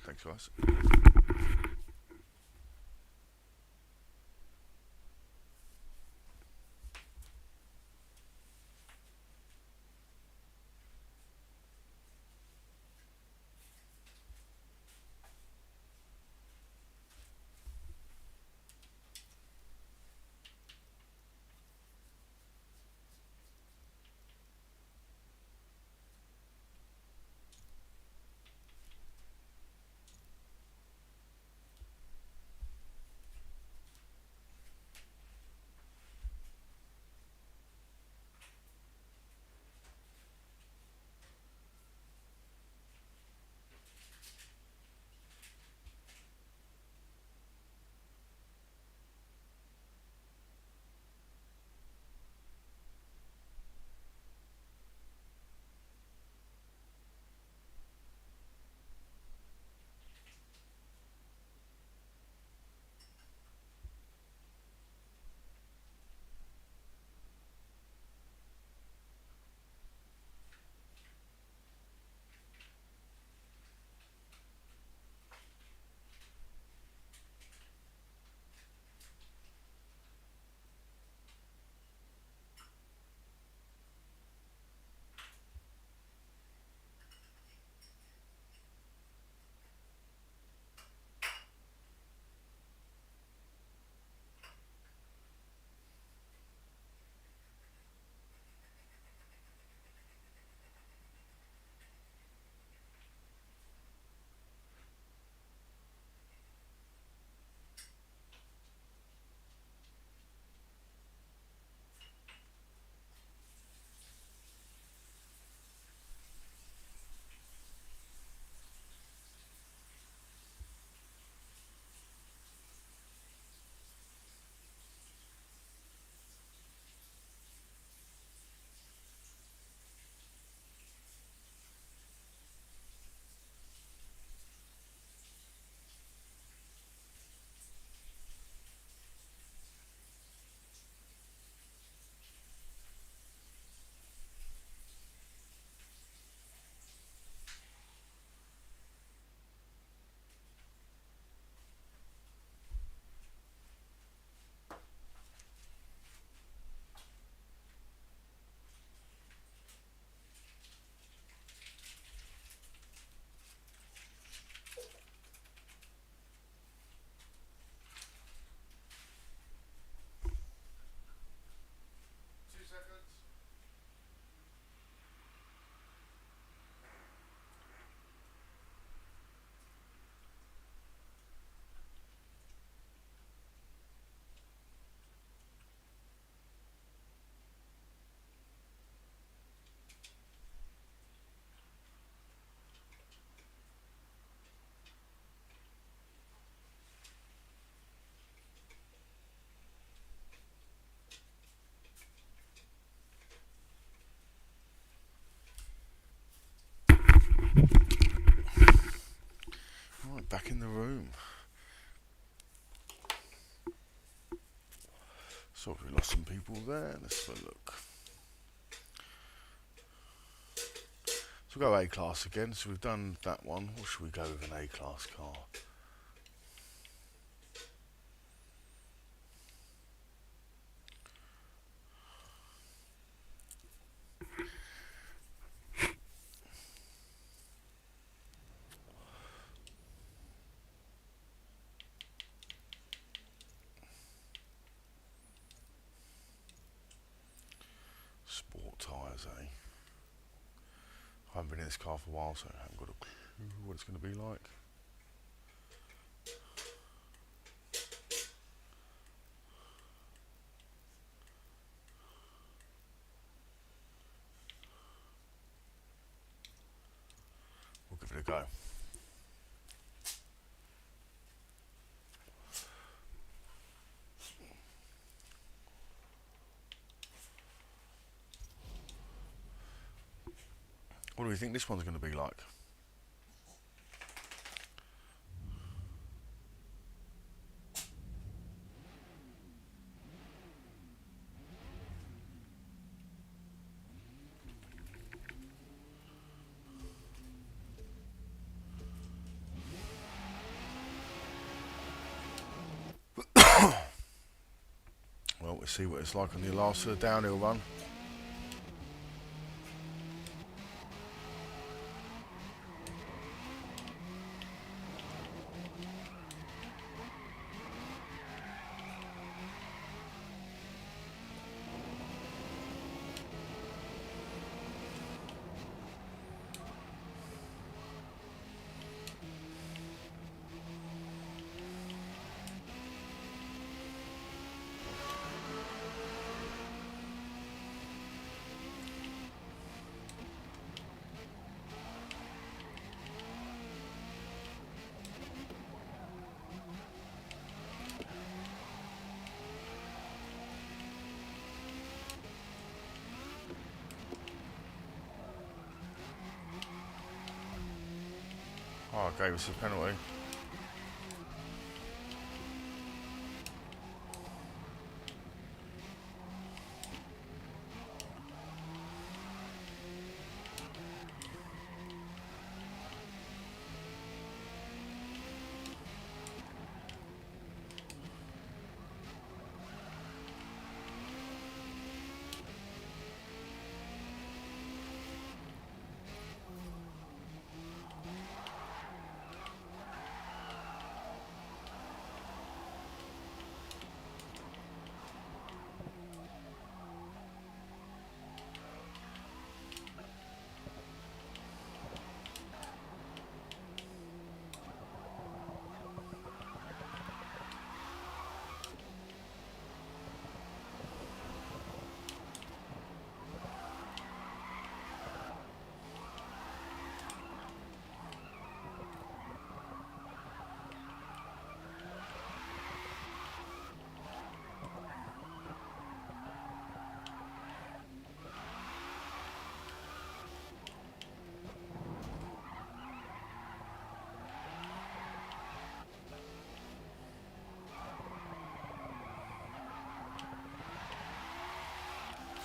Thanks guys. So we lost some people there. Let's have a look. So we'll go A-Class again. So we've done that one. What should we go with an A-Class car? Sport tyres, eh? I haven't been in this car for a while, so I haven't got a clue what it's going to be like. We'll give it a go. What do we think this one's going to be like? Well, we'll see what it's like on the last downhill run. Oh, gave us a penalty.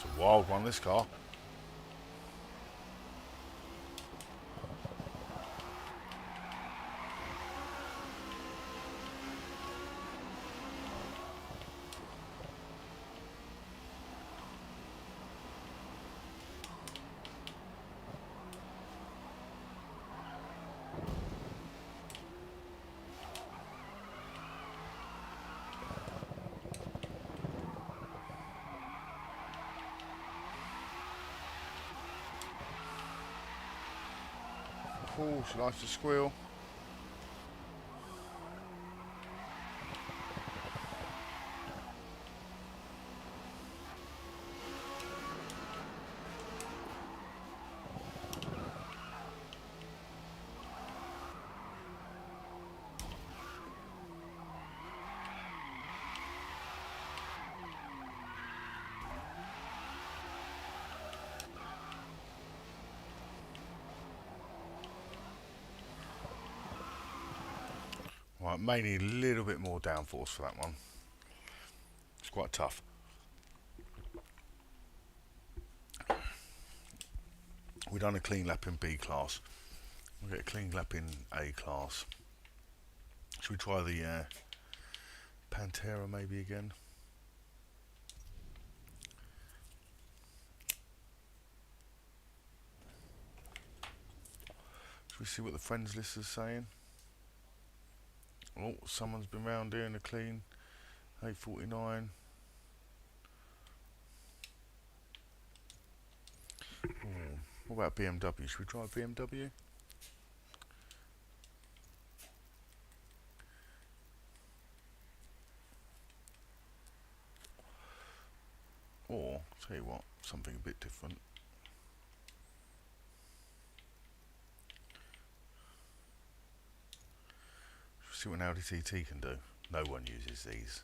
It's a wild one, this car. Oh, she likes to squeal. Right, may need a little bit more downforce for that one. It's quite tough. We've done a clean lap in B class. We'll get a clean lap in A class. Should we try the Pantera maybe again? Should we see what the friends list is saying? Oh, someone's been round here in a clean 849. What about BMW? Should we try BMW? Or, tell you what, something a bit different. See what an Audi TT can do. No one uses these.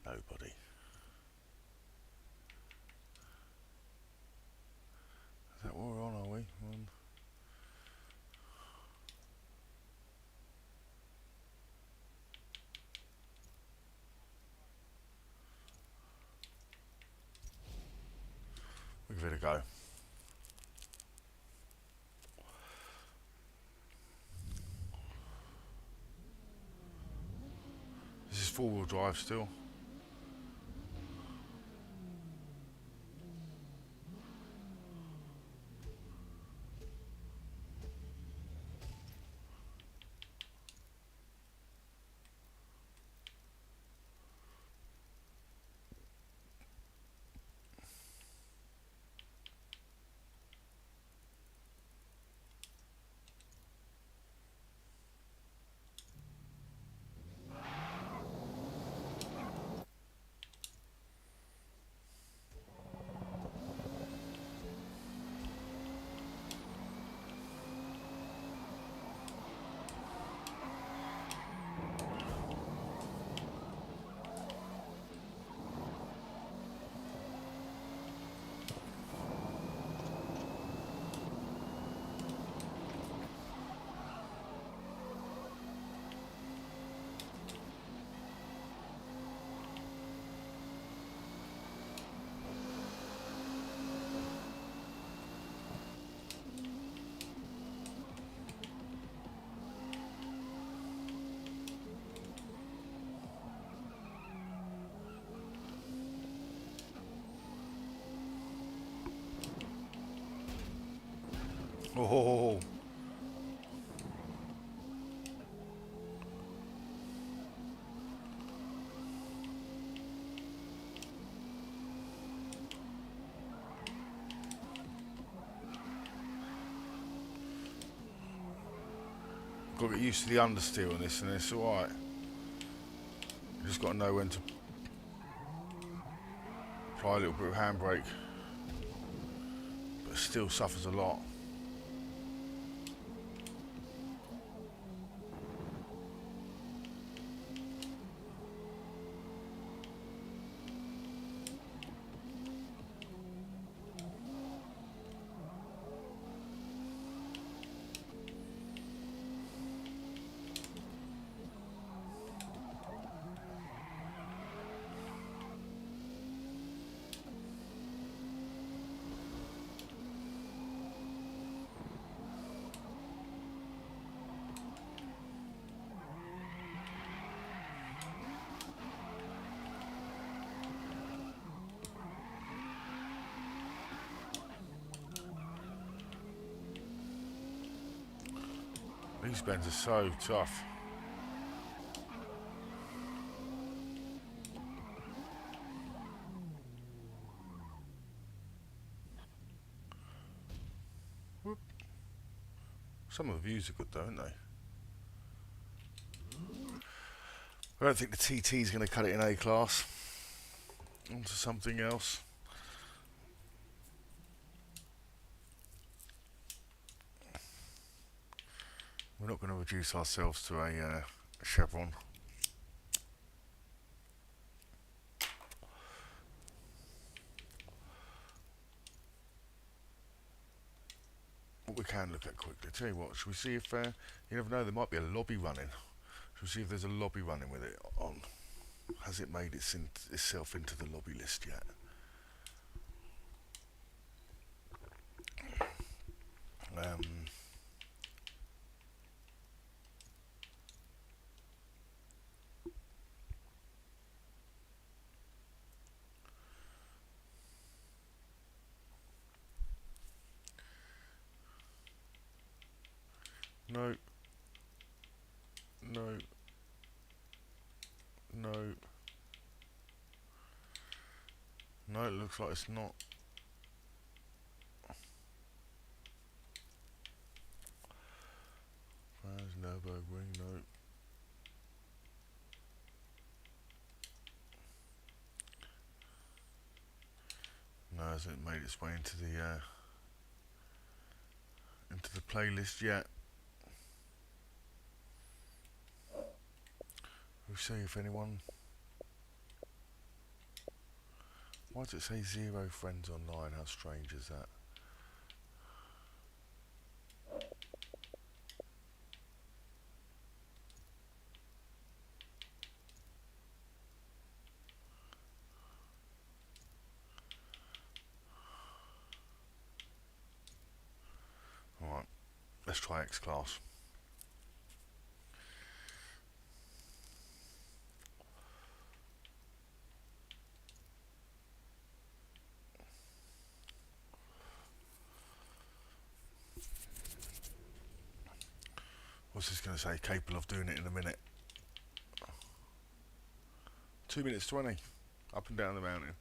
Nobody. Is that what we're on, are we? We'll give it a go. This is four-wheel drive still. Oh. Got to get used to the understeer on this, and it's alright. You just got to know when to apply a little bit of handbrake, but it still suffers a lot. These bends are so tough. Whoop. Some of the views are good though, aren't they? I don't think the TT is going to cut it in A class. Onto something else. We're not going to reduce ourselves to a chevron. What we can look at quickly. Tell you what, should we see if you never know, there might be a lobby running. Should we see if there's a lobby running with it on? Has it made itself into the lobby list yet? Um, no, no, no, no, it looks like it's not. There's Nürburgring, no. No, hasn't made its way into the playlist yet. We'll see if anyone. Why does it say 0 friends online? How strange is that? Alright, let's try X Class. What's this going to say? Capable of doing it in a minute. 2 minutes 20. Up and down the mountain.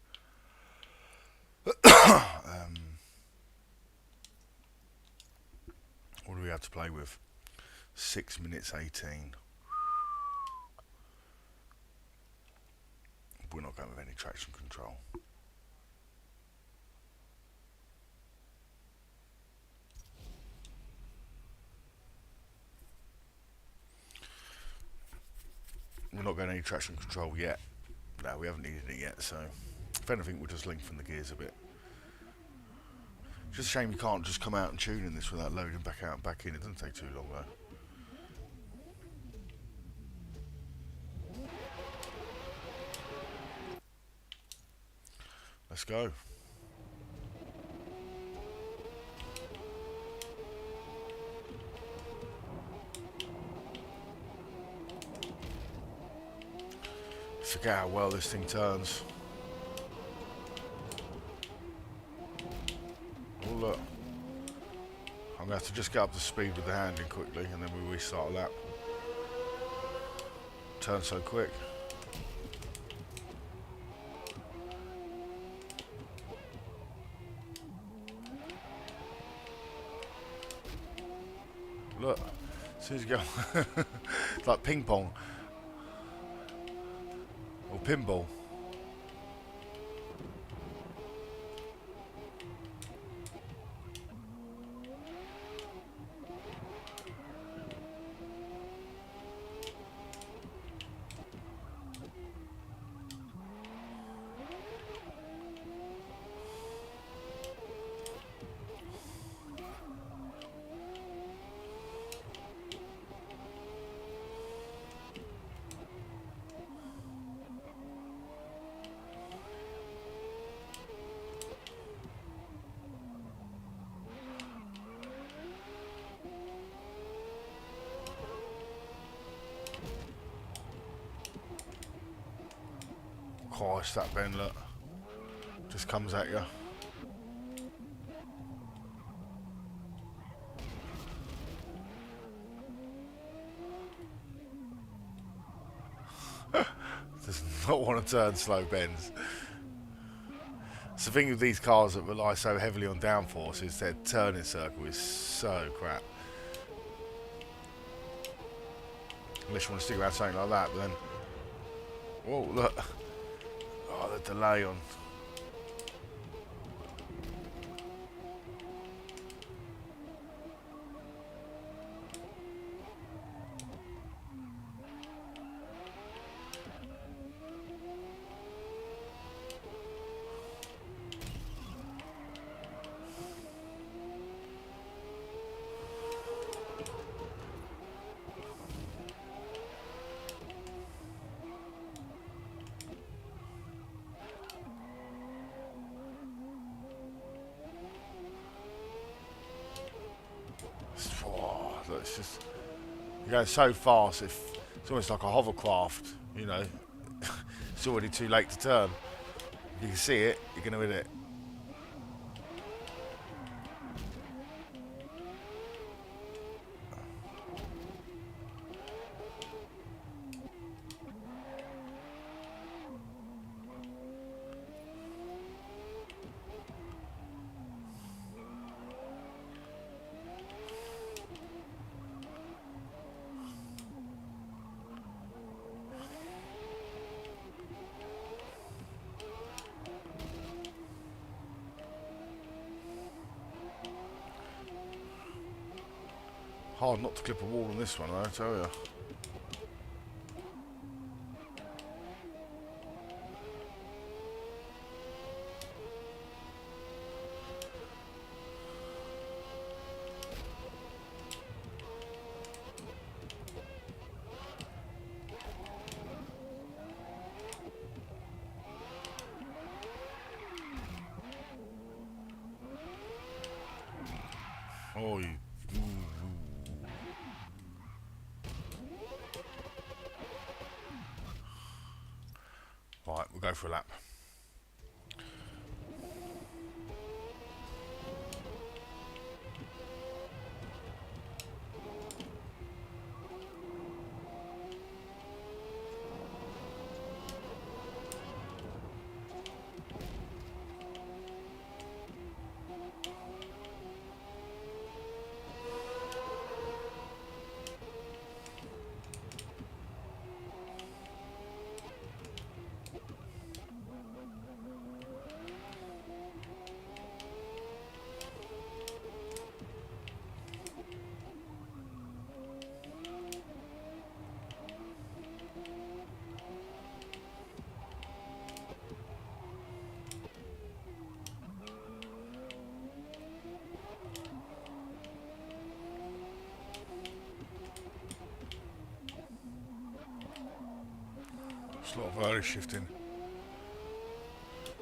What do we have to play with? 6 minutes 18. We're not going with any traction control. We're not going any traction control yet. No, we haven't needed it yet, so if anything we'll just lengthen the gears a bit. Just a shame you can't just come out and tune in this without loading back out and back in. It doesn't take too long though. Let's go. Forget how well this thing turns. Oh look. I'm going to have to just get up to speed with the handling quickly and then we restart a lap. Turns so quick. Look, as soon as you go, it's like ping pong or pinball. Christ, that bend, look, just comes at you. Does not want to turn slow bends. It's the thing with these cars that rely so heavily on downforce is their turning circle is so crap. Unless you want to stick around something like that, but then, whoa, look. Oh, the delay on. It's just you're going so fast. It's almost like a hovercraft. You know, it's already too late to turn. If you can see it, you're going to hit it. Hard not to clip a wall on this one, I tell you. Oh, you. Right, we'll go for a lap. It's a lot of early shifting.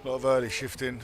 A lot of early shifting.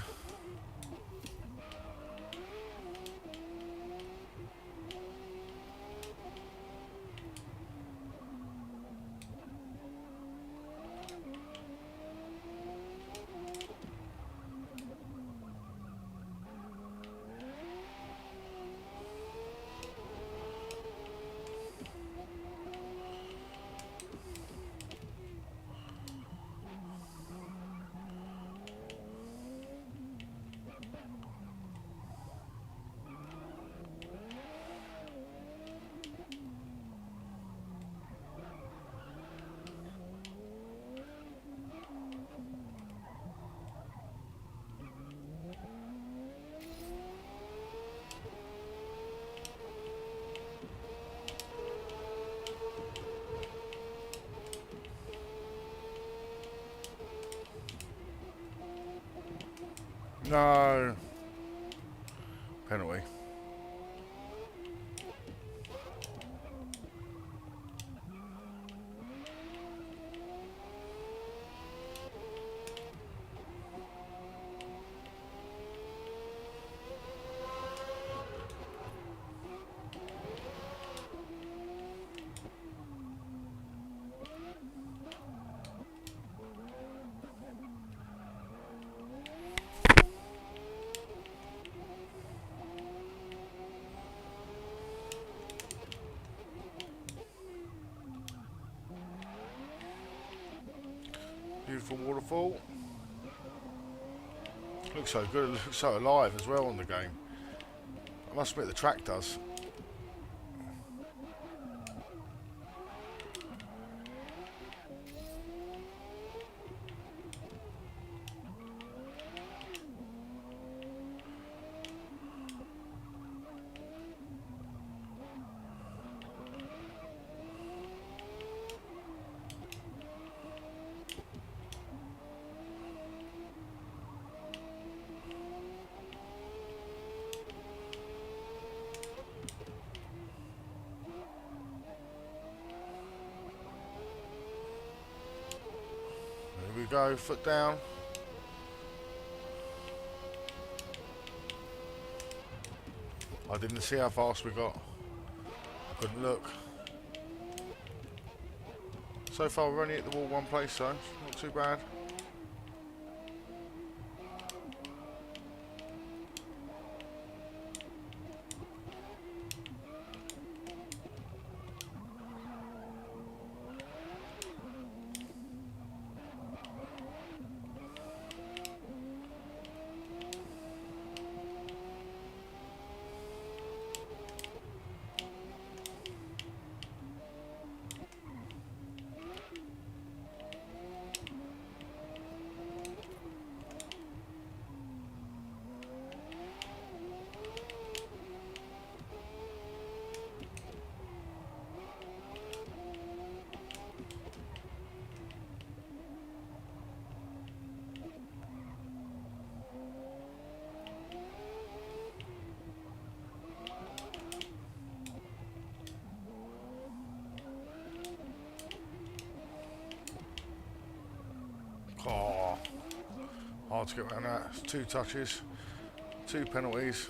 No. Penalty. Beautiful waterfall. Looks so good, it looks so alive as well on the game. I must admit the track does. Here we go, foot down. I didn't see how fast we got Couldn't look. So far we're only at the wall one place, so not too bad. Oh, hard to get around that. It's 2 touches, 2 penalties.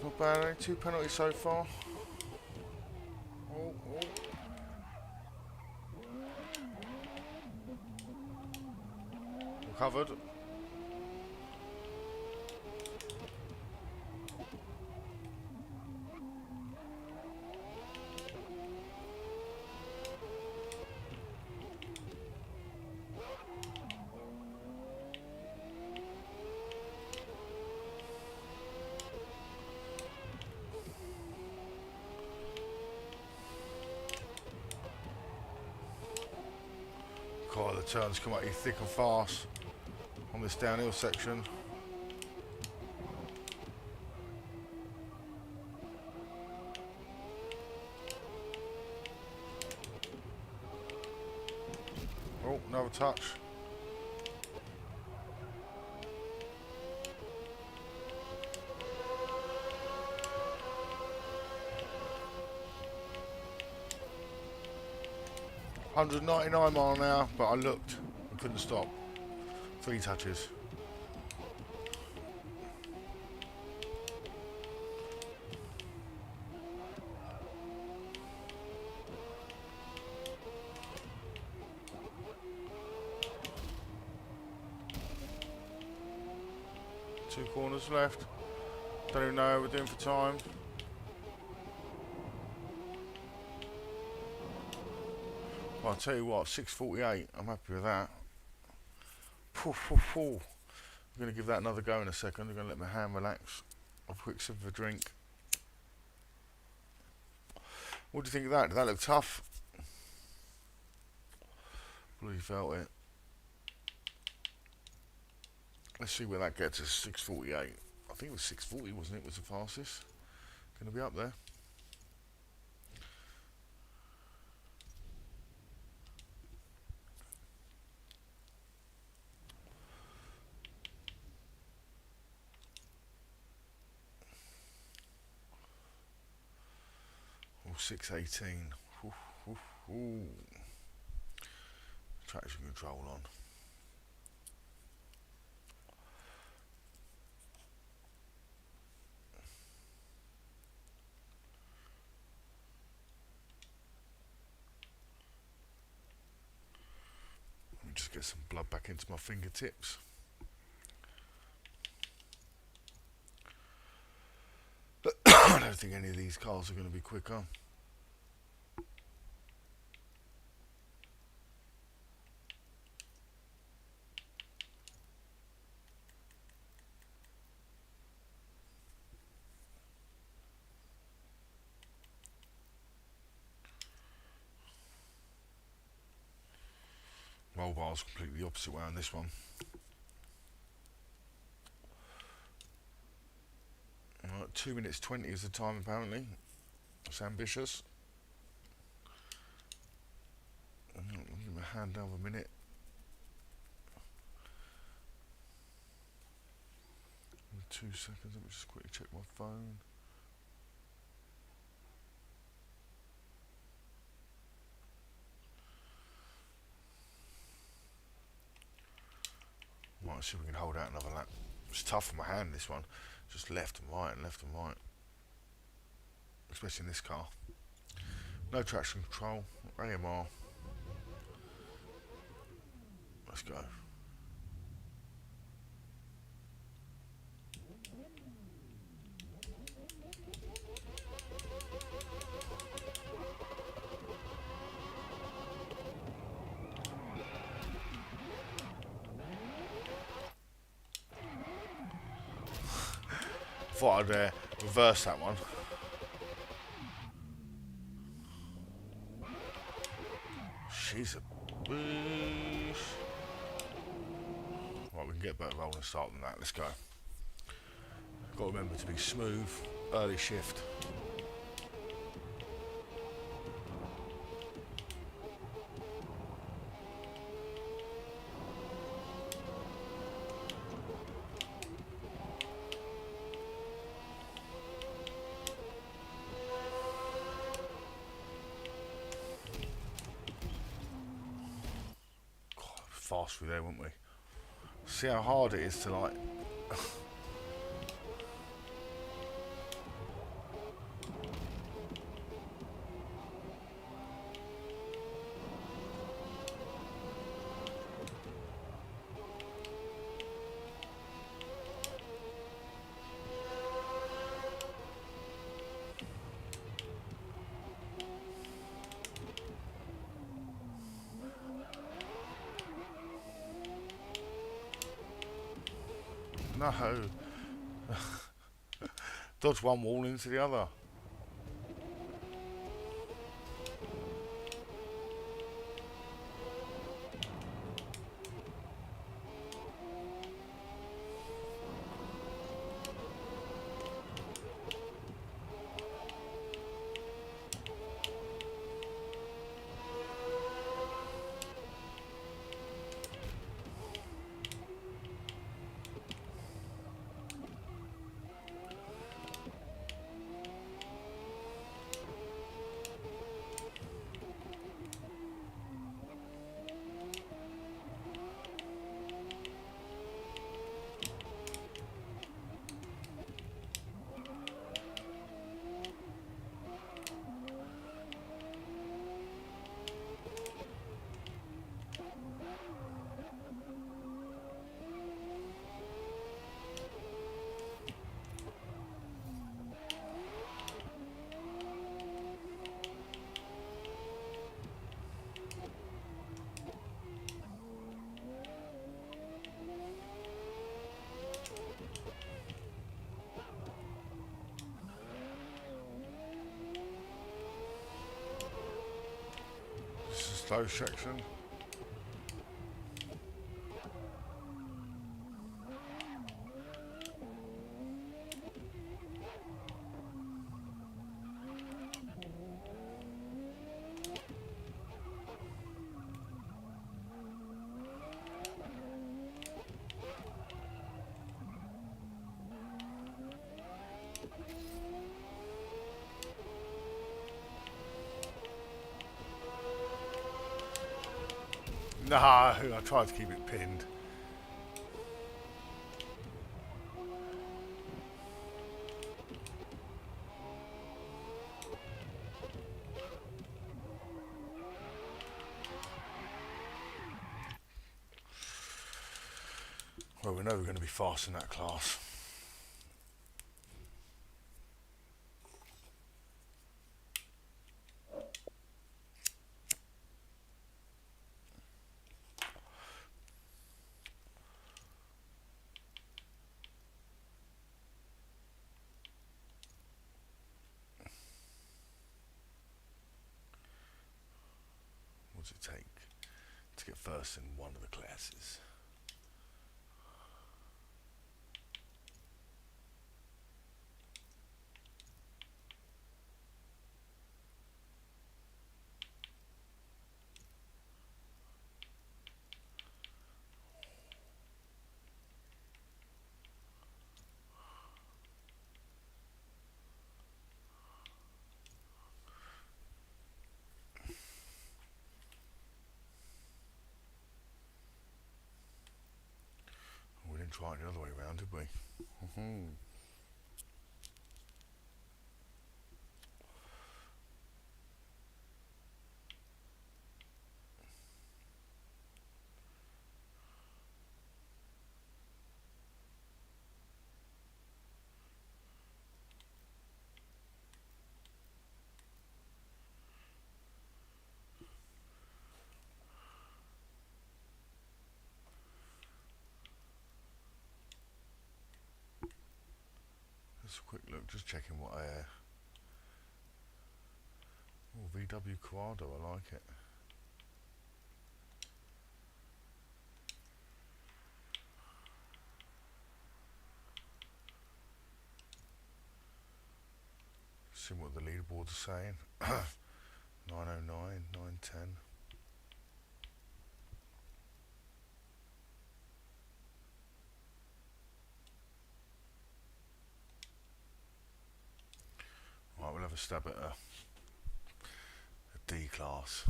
Not bad, only 2 penalties so far. Oh, oh. Recovered. God, the turns come at you thick and fast on this downhill section. Oh, another touch. $199 mile an hour, but I looked and couldn't stop. 3 touches. Two corners left. Don't even know how we're doing for time. Well, I'll tell you what, 6:48. I'm happy with that. I'm going to give that another go in a second. I'm going to let my hand relax. Have a quick sip of a drink. What do you think of that? Did that look tough? Bloody felt it. Let's see where that gets us. 6:48. I think it was 6:40, wasn't it? Was the fastest. Going to be up there. Oh, 6:18. Traction control on. Let me just get some blood back into my fingertips. I don't think any of these cars are going to be quicker. Roll bar's completely the opposite way on this one. 2 minutes 20 is the time apparently. That's ambitious. Give my hand down a minute. 2 seconds, let me just quickly check my phone. Might see if we can hold out another lap. It's tough for my hand, this one. Just left and right and left and right. Especially in this car. No traction control, AMR. Let's go. Thought I'd reverse that one. She's a beast. Right, we can get a better rolling start than that. Let's go. Got to remember to be smooth. Early shift. Fast through there, wouldn't we? See how hard it is to like. No. Dodge one wall into the other. Slow section. No, I tried to keep it pinned. Well, we know we're going to be fast in that class. What does it take to get first in one of the classes? try it the other way around, did we? Just a quick look, just checking what air. Oh, VW Quado, I like it. See what the leaderboards are saying. 909, 910. Right, we'll have a stab at a D class.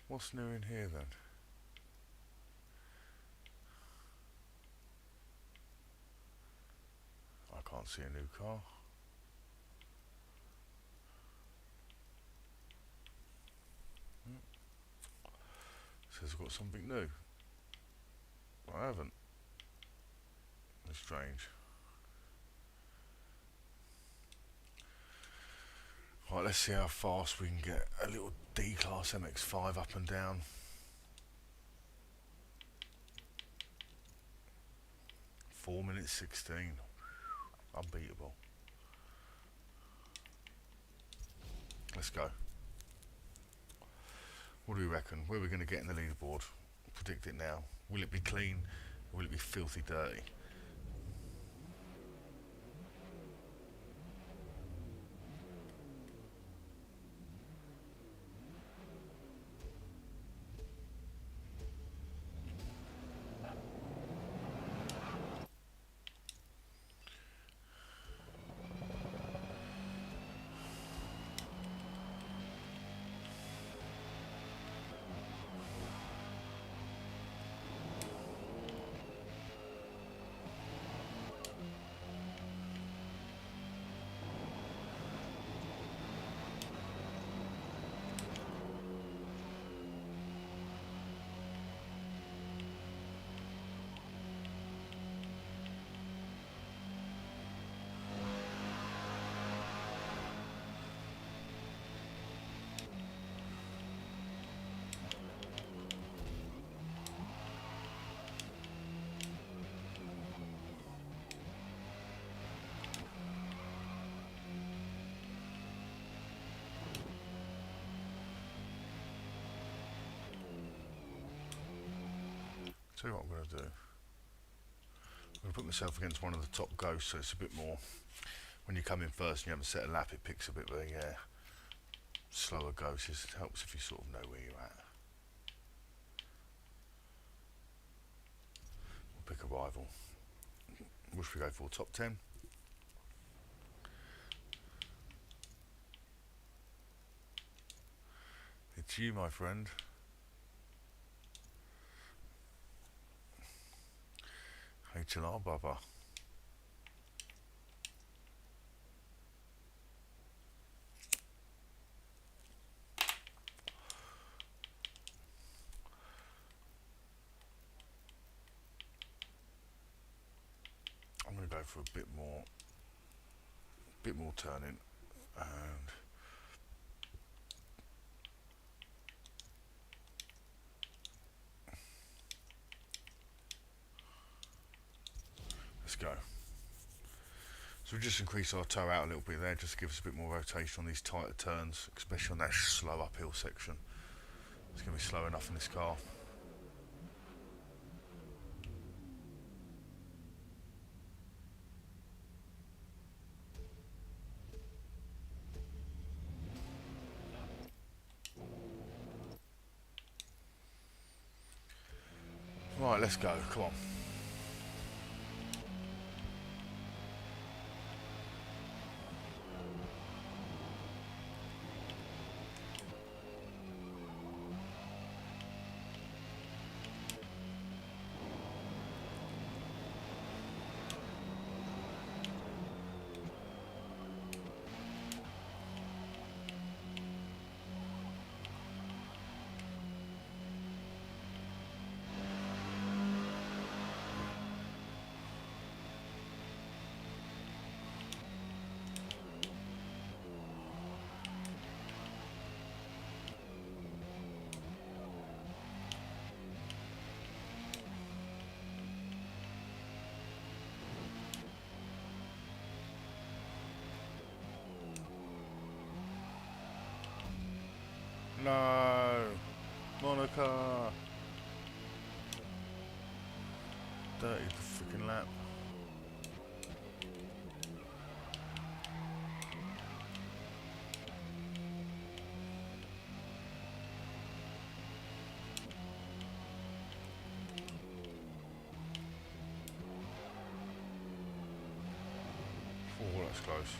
What's new in here then? I can't see a new car. Says I've got something new. I haven't. It's strange. Right, let's see how fast we can get a little D-Class MX-5 up and down. 4 minutes 16. Unbeatable. Let's go. What do we reckon? Where are we going to get in the leaderboard? Predict it now. Will it be clean? Or will it be filthy dirty? Tell you what I'm going to do. I'm going to put myself against one of the top ghosts so it's a bit more, when you come in first and you haven't set a lap, it picks a bit of a slower ghost. It helps if you sort of know where you're at. We'll pick a rival. What should we go for? Top 10? It's you, my friend. HLR Baba. I'm going to go for a bit more turning, and let's go. So we just increase our toe out a little bit there, just to give us a bit more rotation on these tighter turns, especially on that slow uphill section. It's going to be slow enough in this car. Right, let's go, come on. No! Monica! Dirty the freaking lap. Oh, that's close.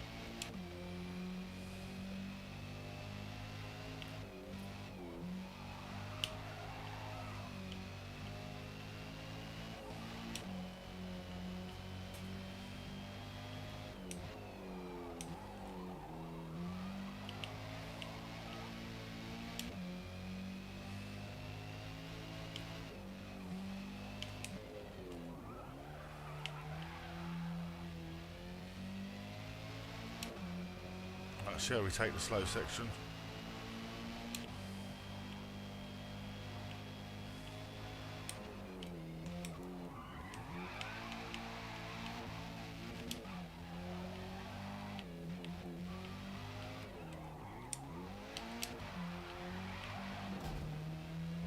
Right, shall we take the slow section?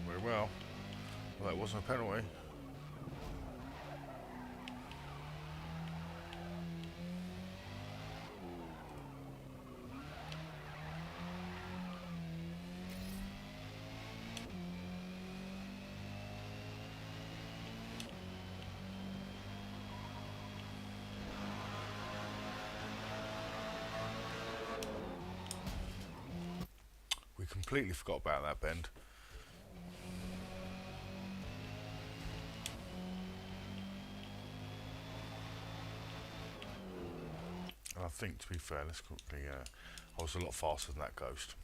Very well. Well, that wasn't a penalty. We completely forgot about that bend. And I think, to be fair, let's quickly. I was a lot faster than that ghost,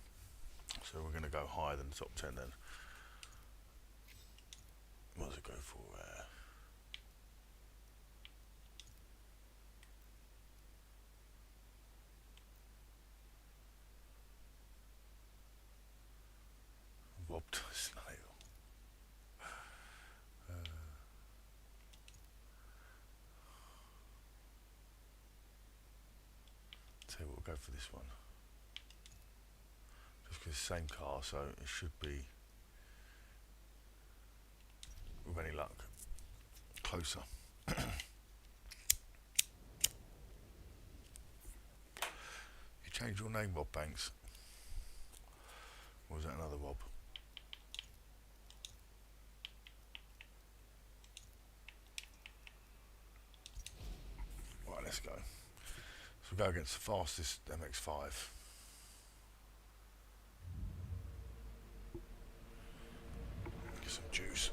so we're going to go higher than the top 10 then. What does it go for? Robbed snail. Tell you what, we'll go for this one. Just because it's the same car, so it should be, with any luck, closer. You changed your name, Rob Banks. Or was that another Rob? Right, let's go. So we'll go against the fastest MX-5. Get some juice.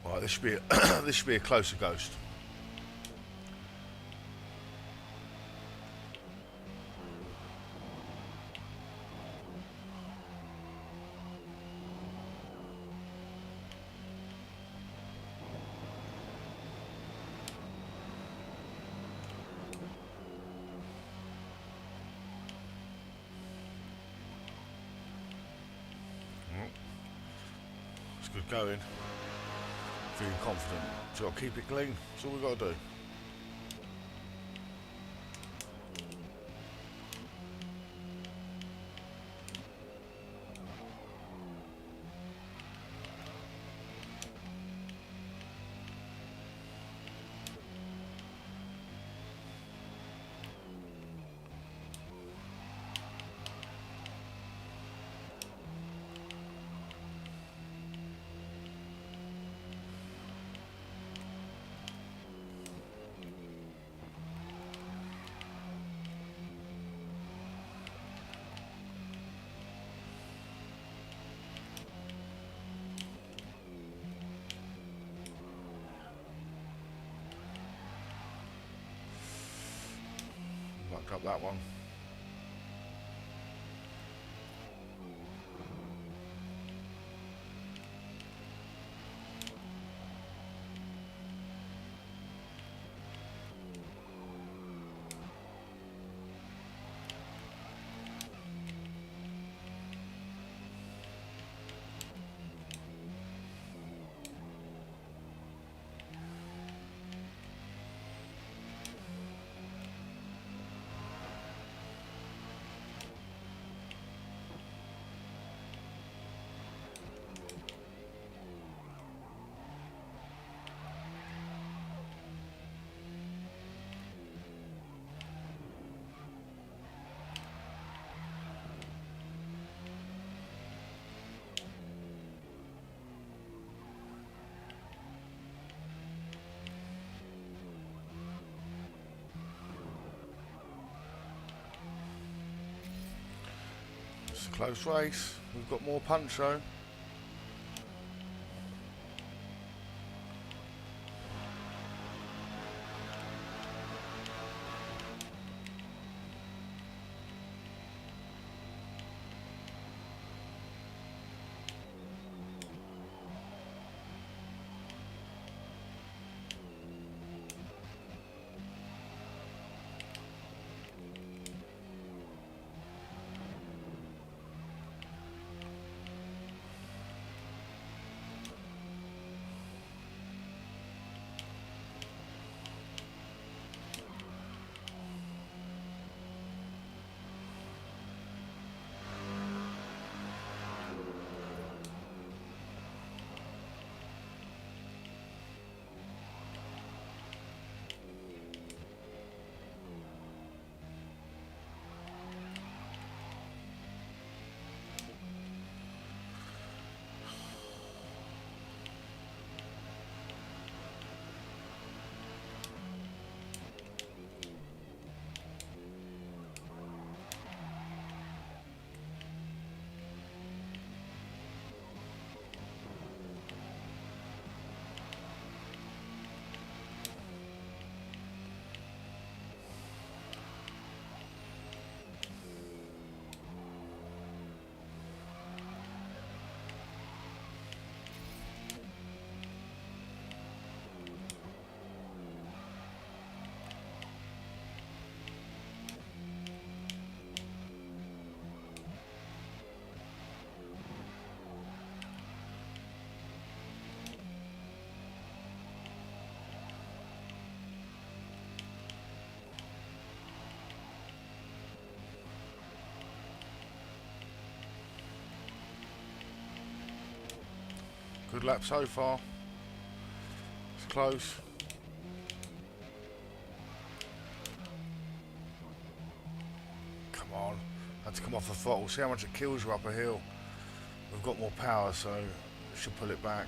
Right, this should be this should be a closer ghost. It's good going. Feeling confident. So I'll keep it clean. That's all we've got to do. Mucked up that one. Close race. We've got more punch though. Good lap so far. It's close. Come on. Had to come off the throttle. See how much it kills you up a hill. We've got more power, so should pull it back.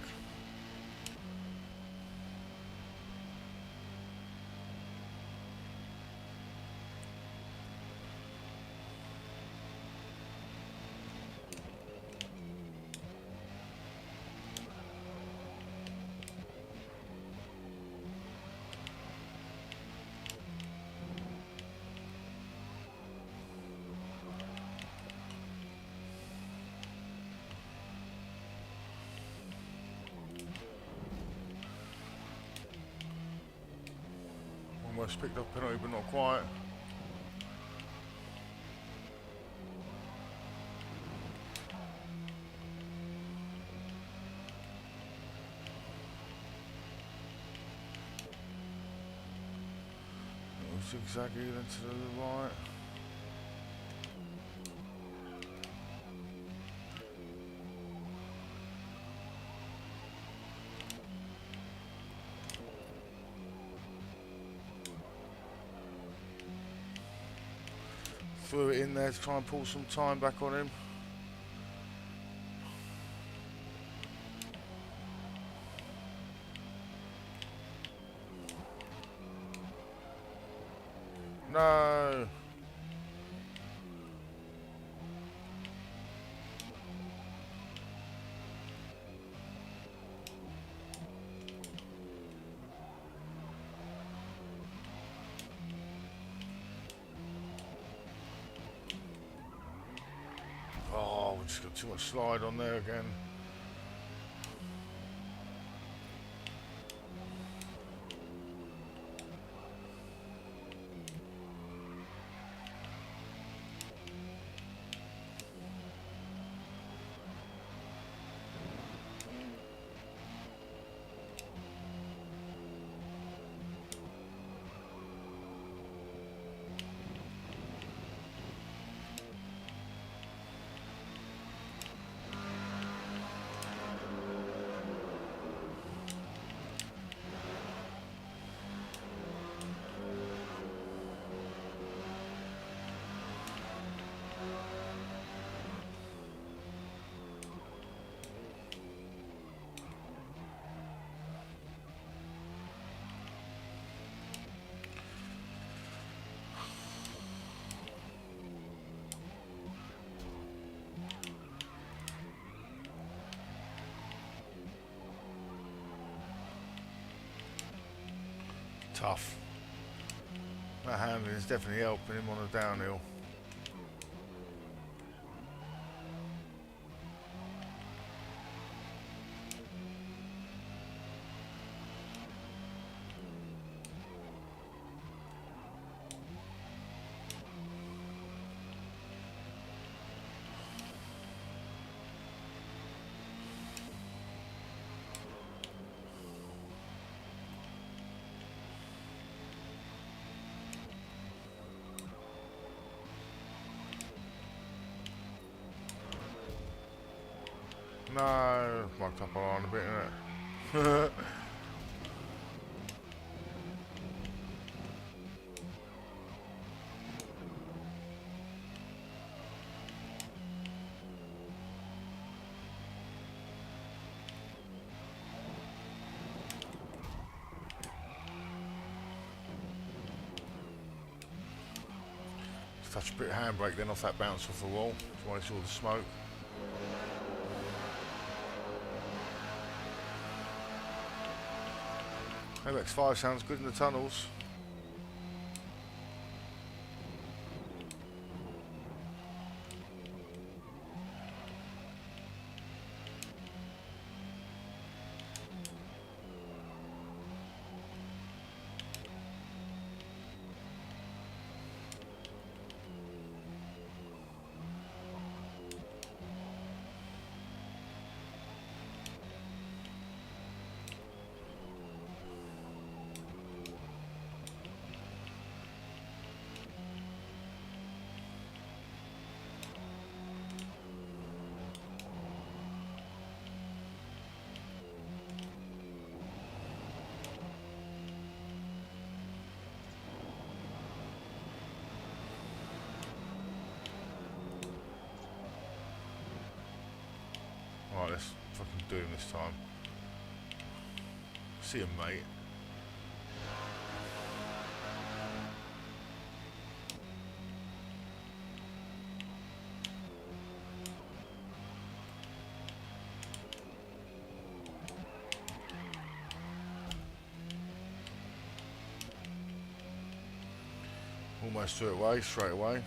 Almost picked up penalty, but not quite. Zigzaggy then to the right. Threw it in there to try and pull some time back on him. No. Oh, we just got too much slide on there again. tough. That handling is definitely helping him on a downhill. No, mucked up on a bit, innit? Touch a bit of handbrake then off that bounce off the wall. That's why I saw the smoke. MX-5 sounds good in the tunnels. Right, let's fucking do him this time. See him, mate. Almost threw it away, straight away.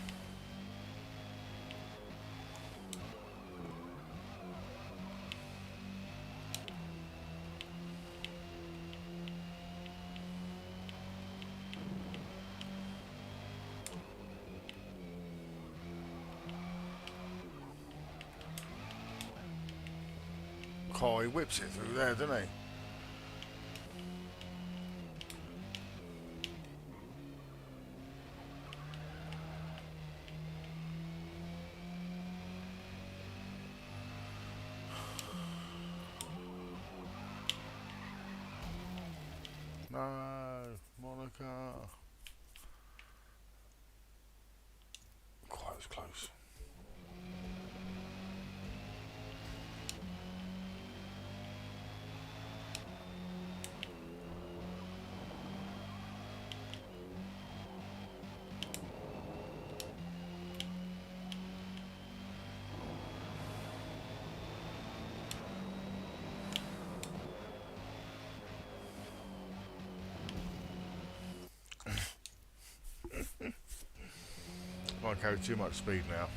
Oh, he whips it through there, doesn't he? No, Monica. Quite as close. Might carry too much speed now.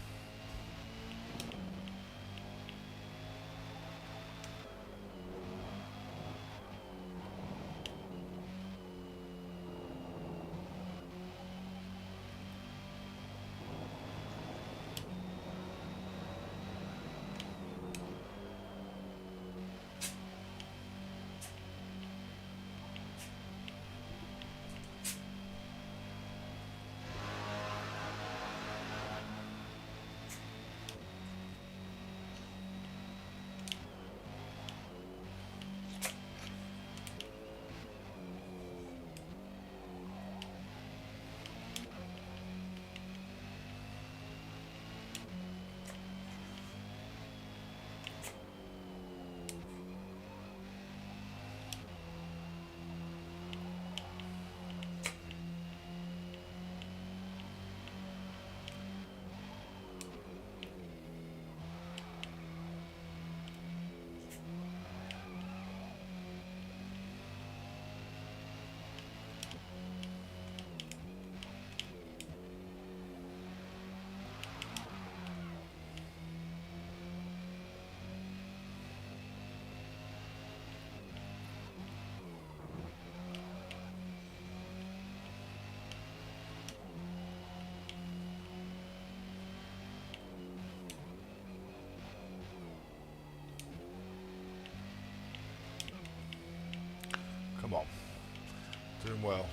Come on. Doing well.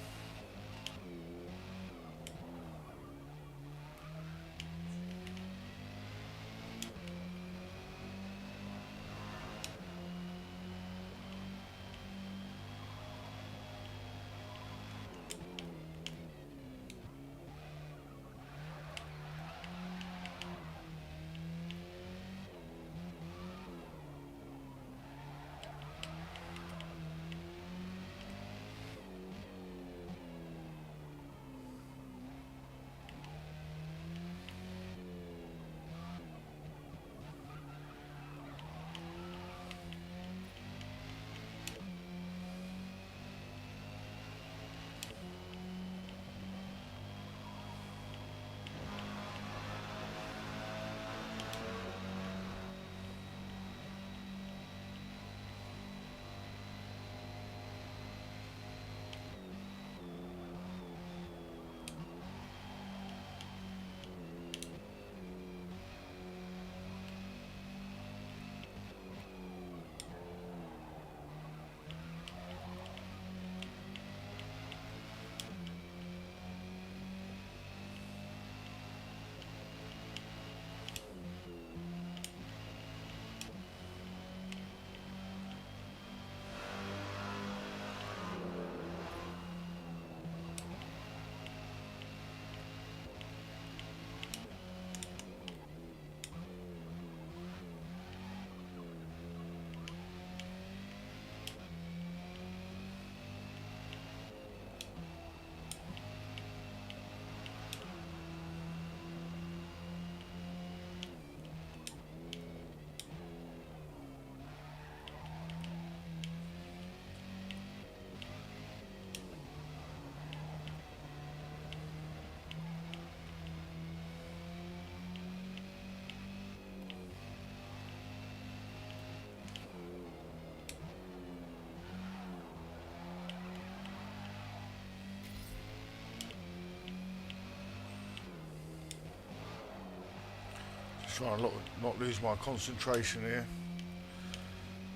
Trying to not lose my concentration here.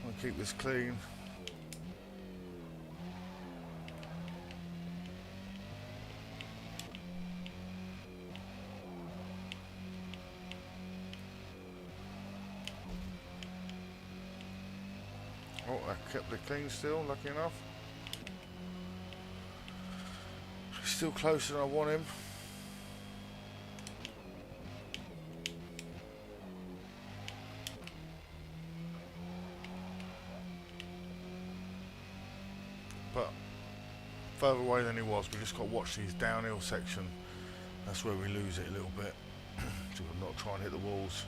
I'll keep this clean. Oh, I kept it clean still, lucky enough. Still closer than I want him. But further away than he was. We just got to watch these downhill section. That's where we lose it a little bit. So we're not trying to hit the walls,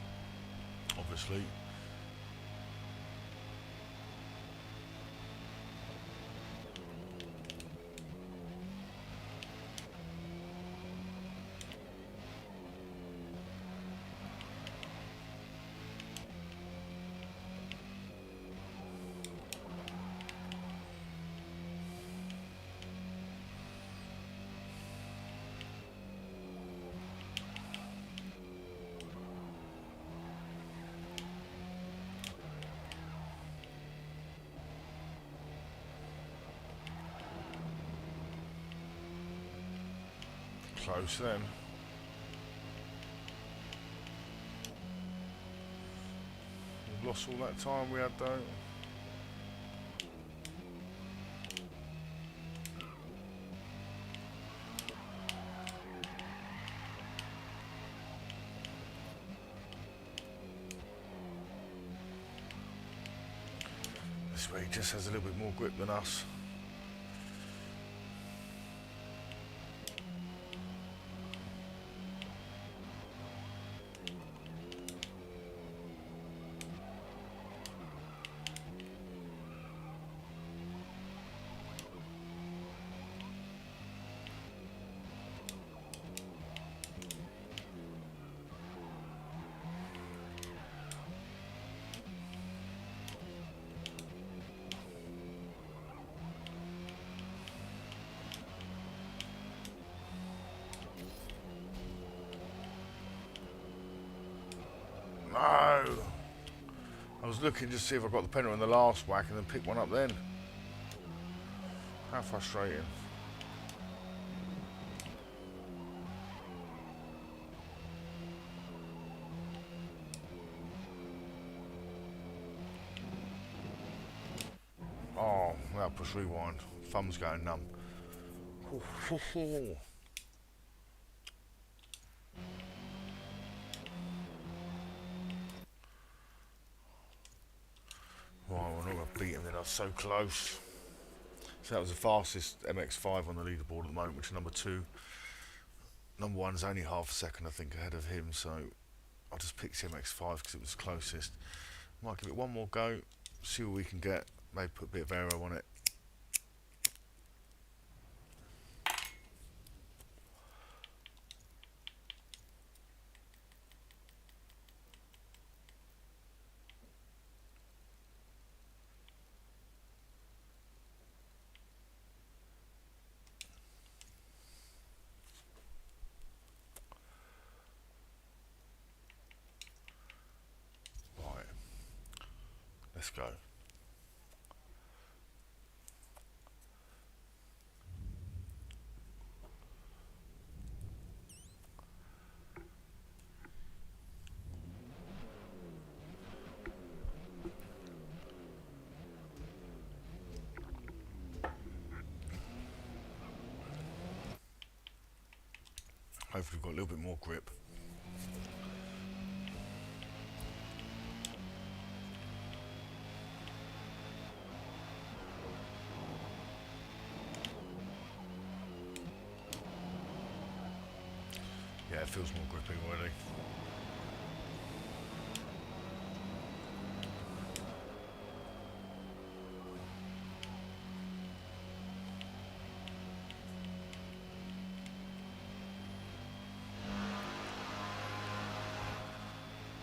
obviously. Close then. We've lost all that time we had though. This way he just has a little bit more grip than us. No! I was looking to see if I got the penalty on the last whack and then pick one up then. How frustrating. Oh, now push rewind. Thumb's going numb. Right, we're not going to beat him then, I was so close. So that was the fastest MX-5 on the leaderboard at the moment, which is number 2. Number 1's only half a second, I think, ahead of him, so I just picked the MX-5 because it was closest. Might give it one more go, see what we can get, maybe put a bit of aero on it. Right, let's go. Hopefully we've got a little bit more grip. Yeah, it feels more grippy already.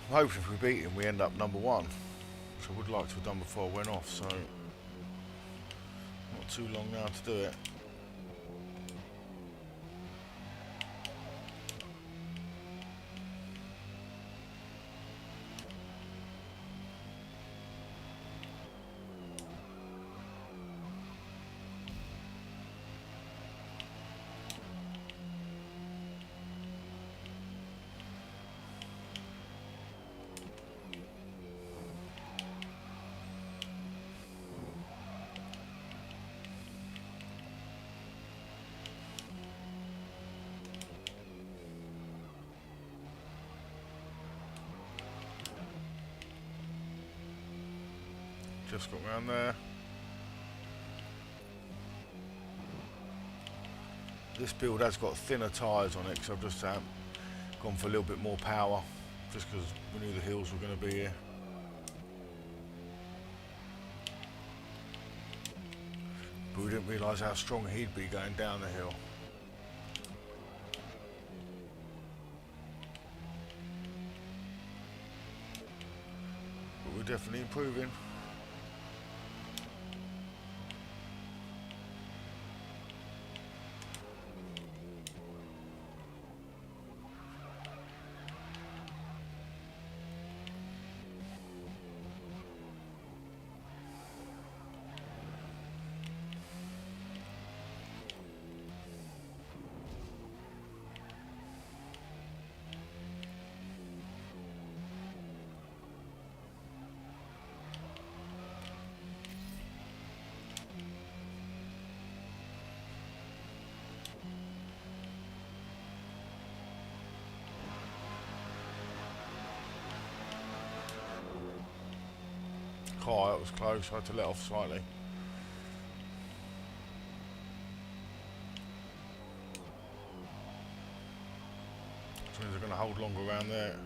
Hopefully if we beat him we end up number 1, which I would like to have done before I went off, so not too long now to do it. Just got round there. This build has got thinner tyres on it because I've just gone for a little bit more power, just because we knew the hills were going to be here. But we didn't realise how strong he'd be going down the hill. But we're definitely improving. Oh, that was close, I had to let off slightly. Which means they're going to hold longer around there.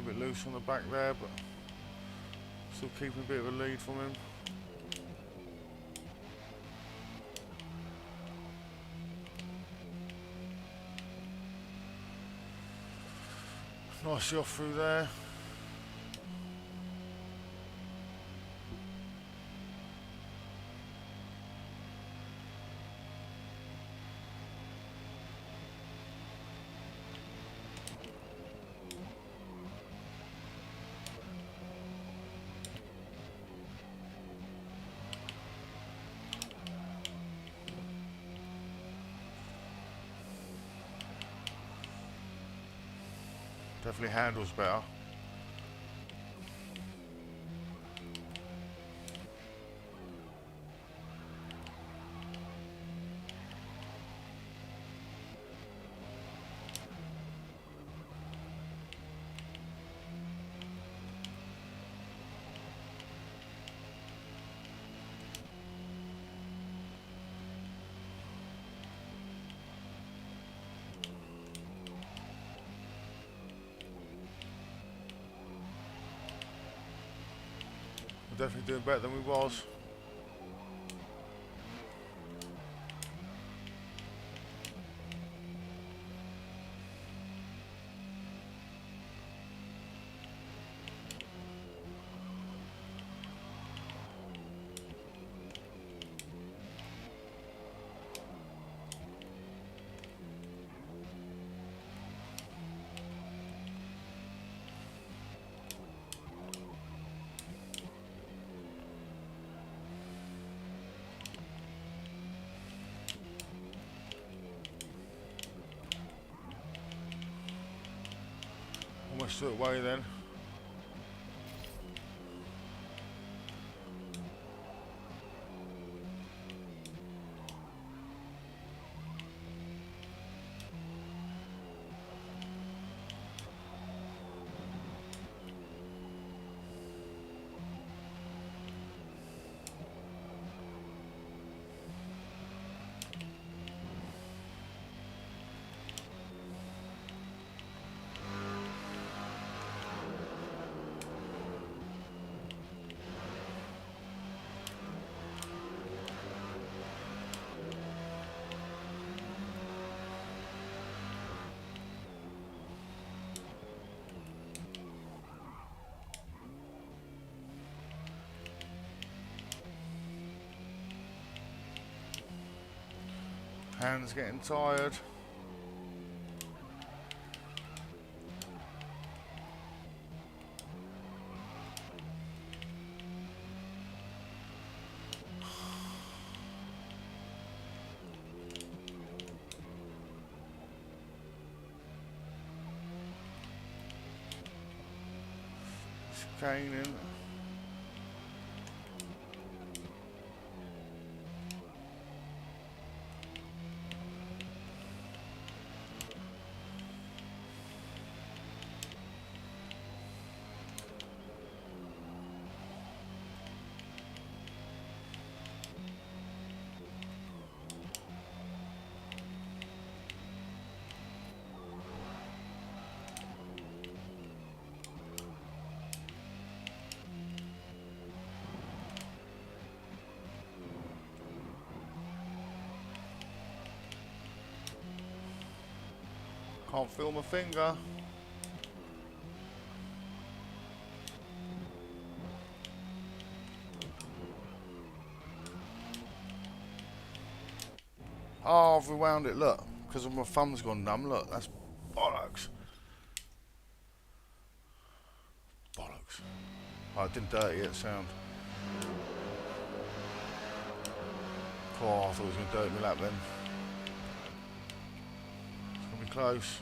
a bit loose on the back there, but still keeping a bit of a lead from him. Nicely off through there. Definitely handles better. We're definitely doing better than we was. Almost threw it away then. Hands getting tired. Scanning. Can't feel my finger. Oh, I've rewound it, look. Because my thumb's gone numb, look. That's bollocks. Bollocks. Oh, I didn't dirty it, sound. Oh, I thought it was going to dirty me lap then. It's going to be close.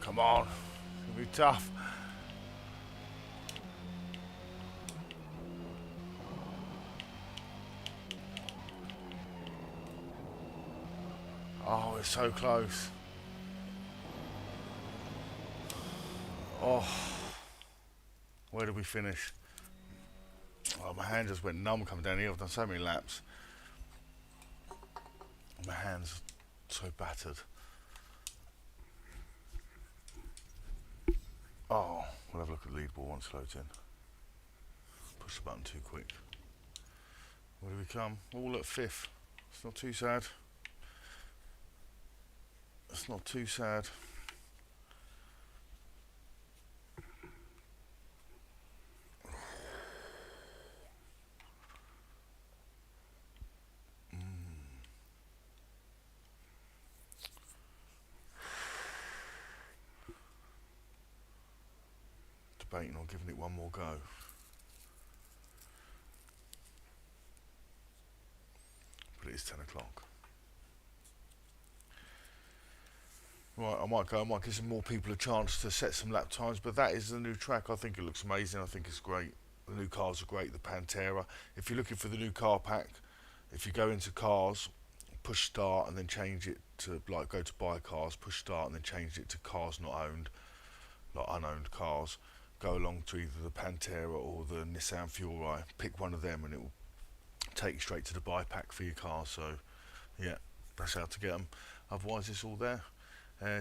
Come on, it's gonna be tough. we're so close. Oh, where did we finish? Oh, my hand just went numb coming down here. I've done so many laps. My hand's so battered. Oh, we'll have a look at the leaderboard once it loads in. Push the button too quick. Where do we come? All at 5th. It's not too sad. It's not too sad. Debating on giving it one more go. But it is 10 o'clock. Right, I might give some more people a chance to set some lap times, but that is the new track. I think it looks amazing. I think it's great. The new cars are great, the Pantera. If you're looking for the new car pack, if you go into cars, push start and then change it to, like, go to buy cars, push start and then change it to cars not owned, like unowned cars. Go along to either the Pantera or the Nissan Fiori, pick one of them and it will take you straight to the buy pack for your car. So yeah, that's how to get them. Otherwise it's all there.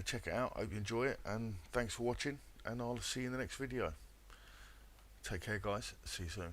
Check it out, hope you enjoy it, and thanks for watching, and I'll see you in the next video. Take care guys, see you soon.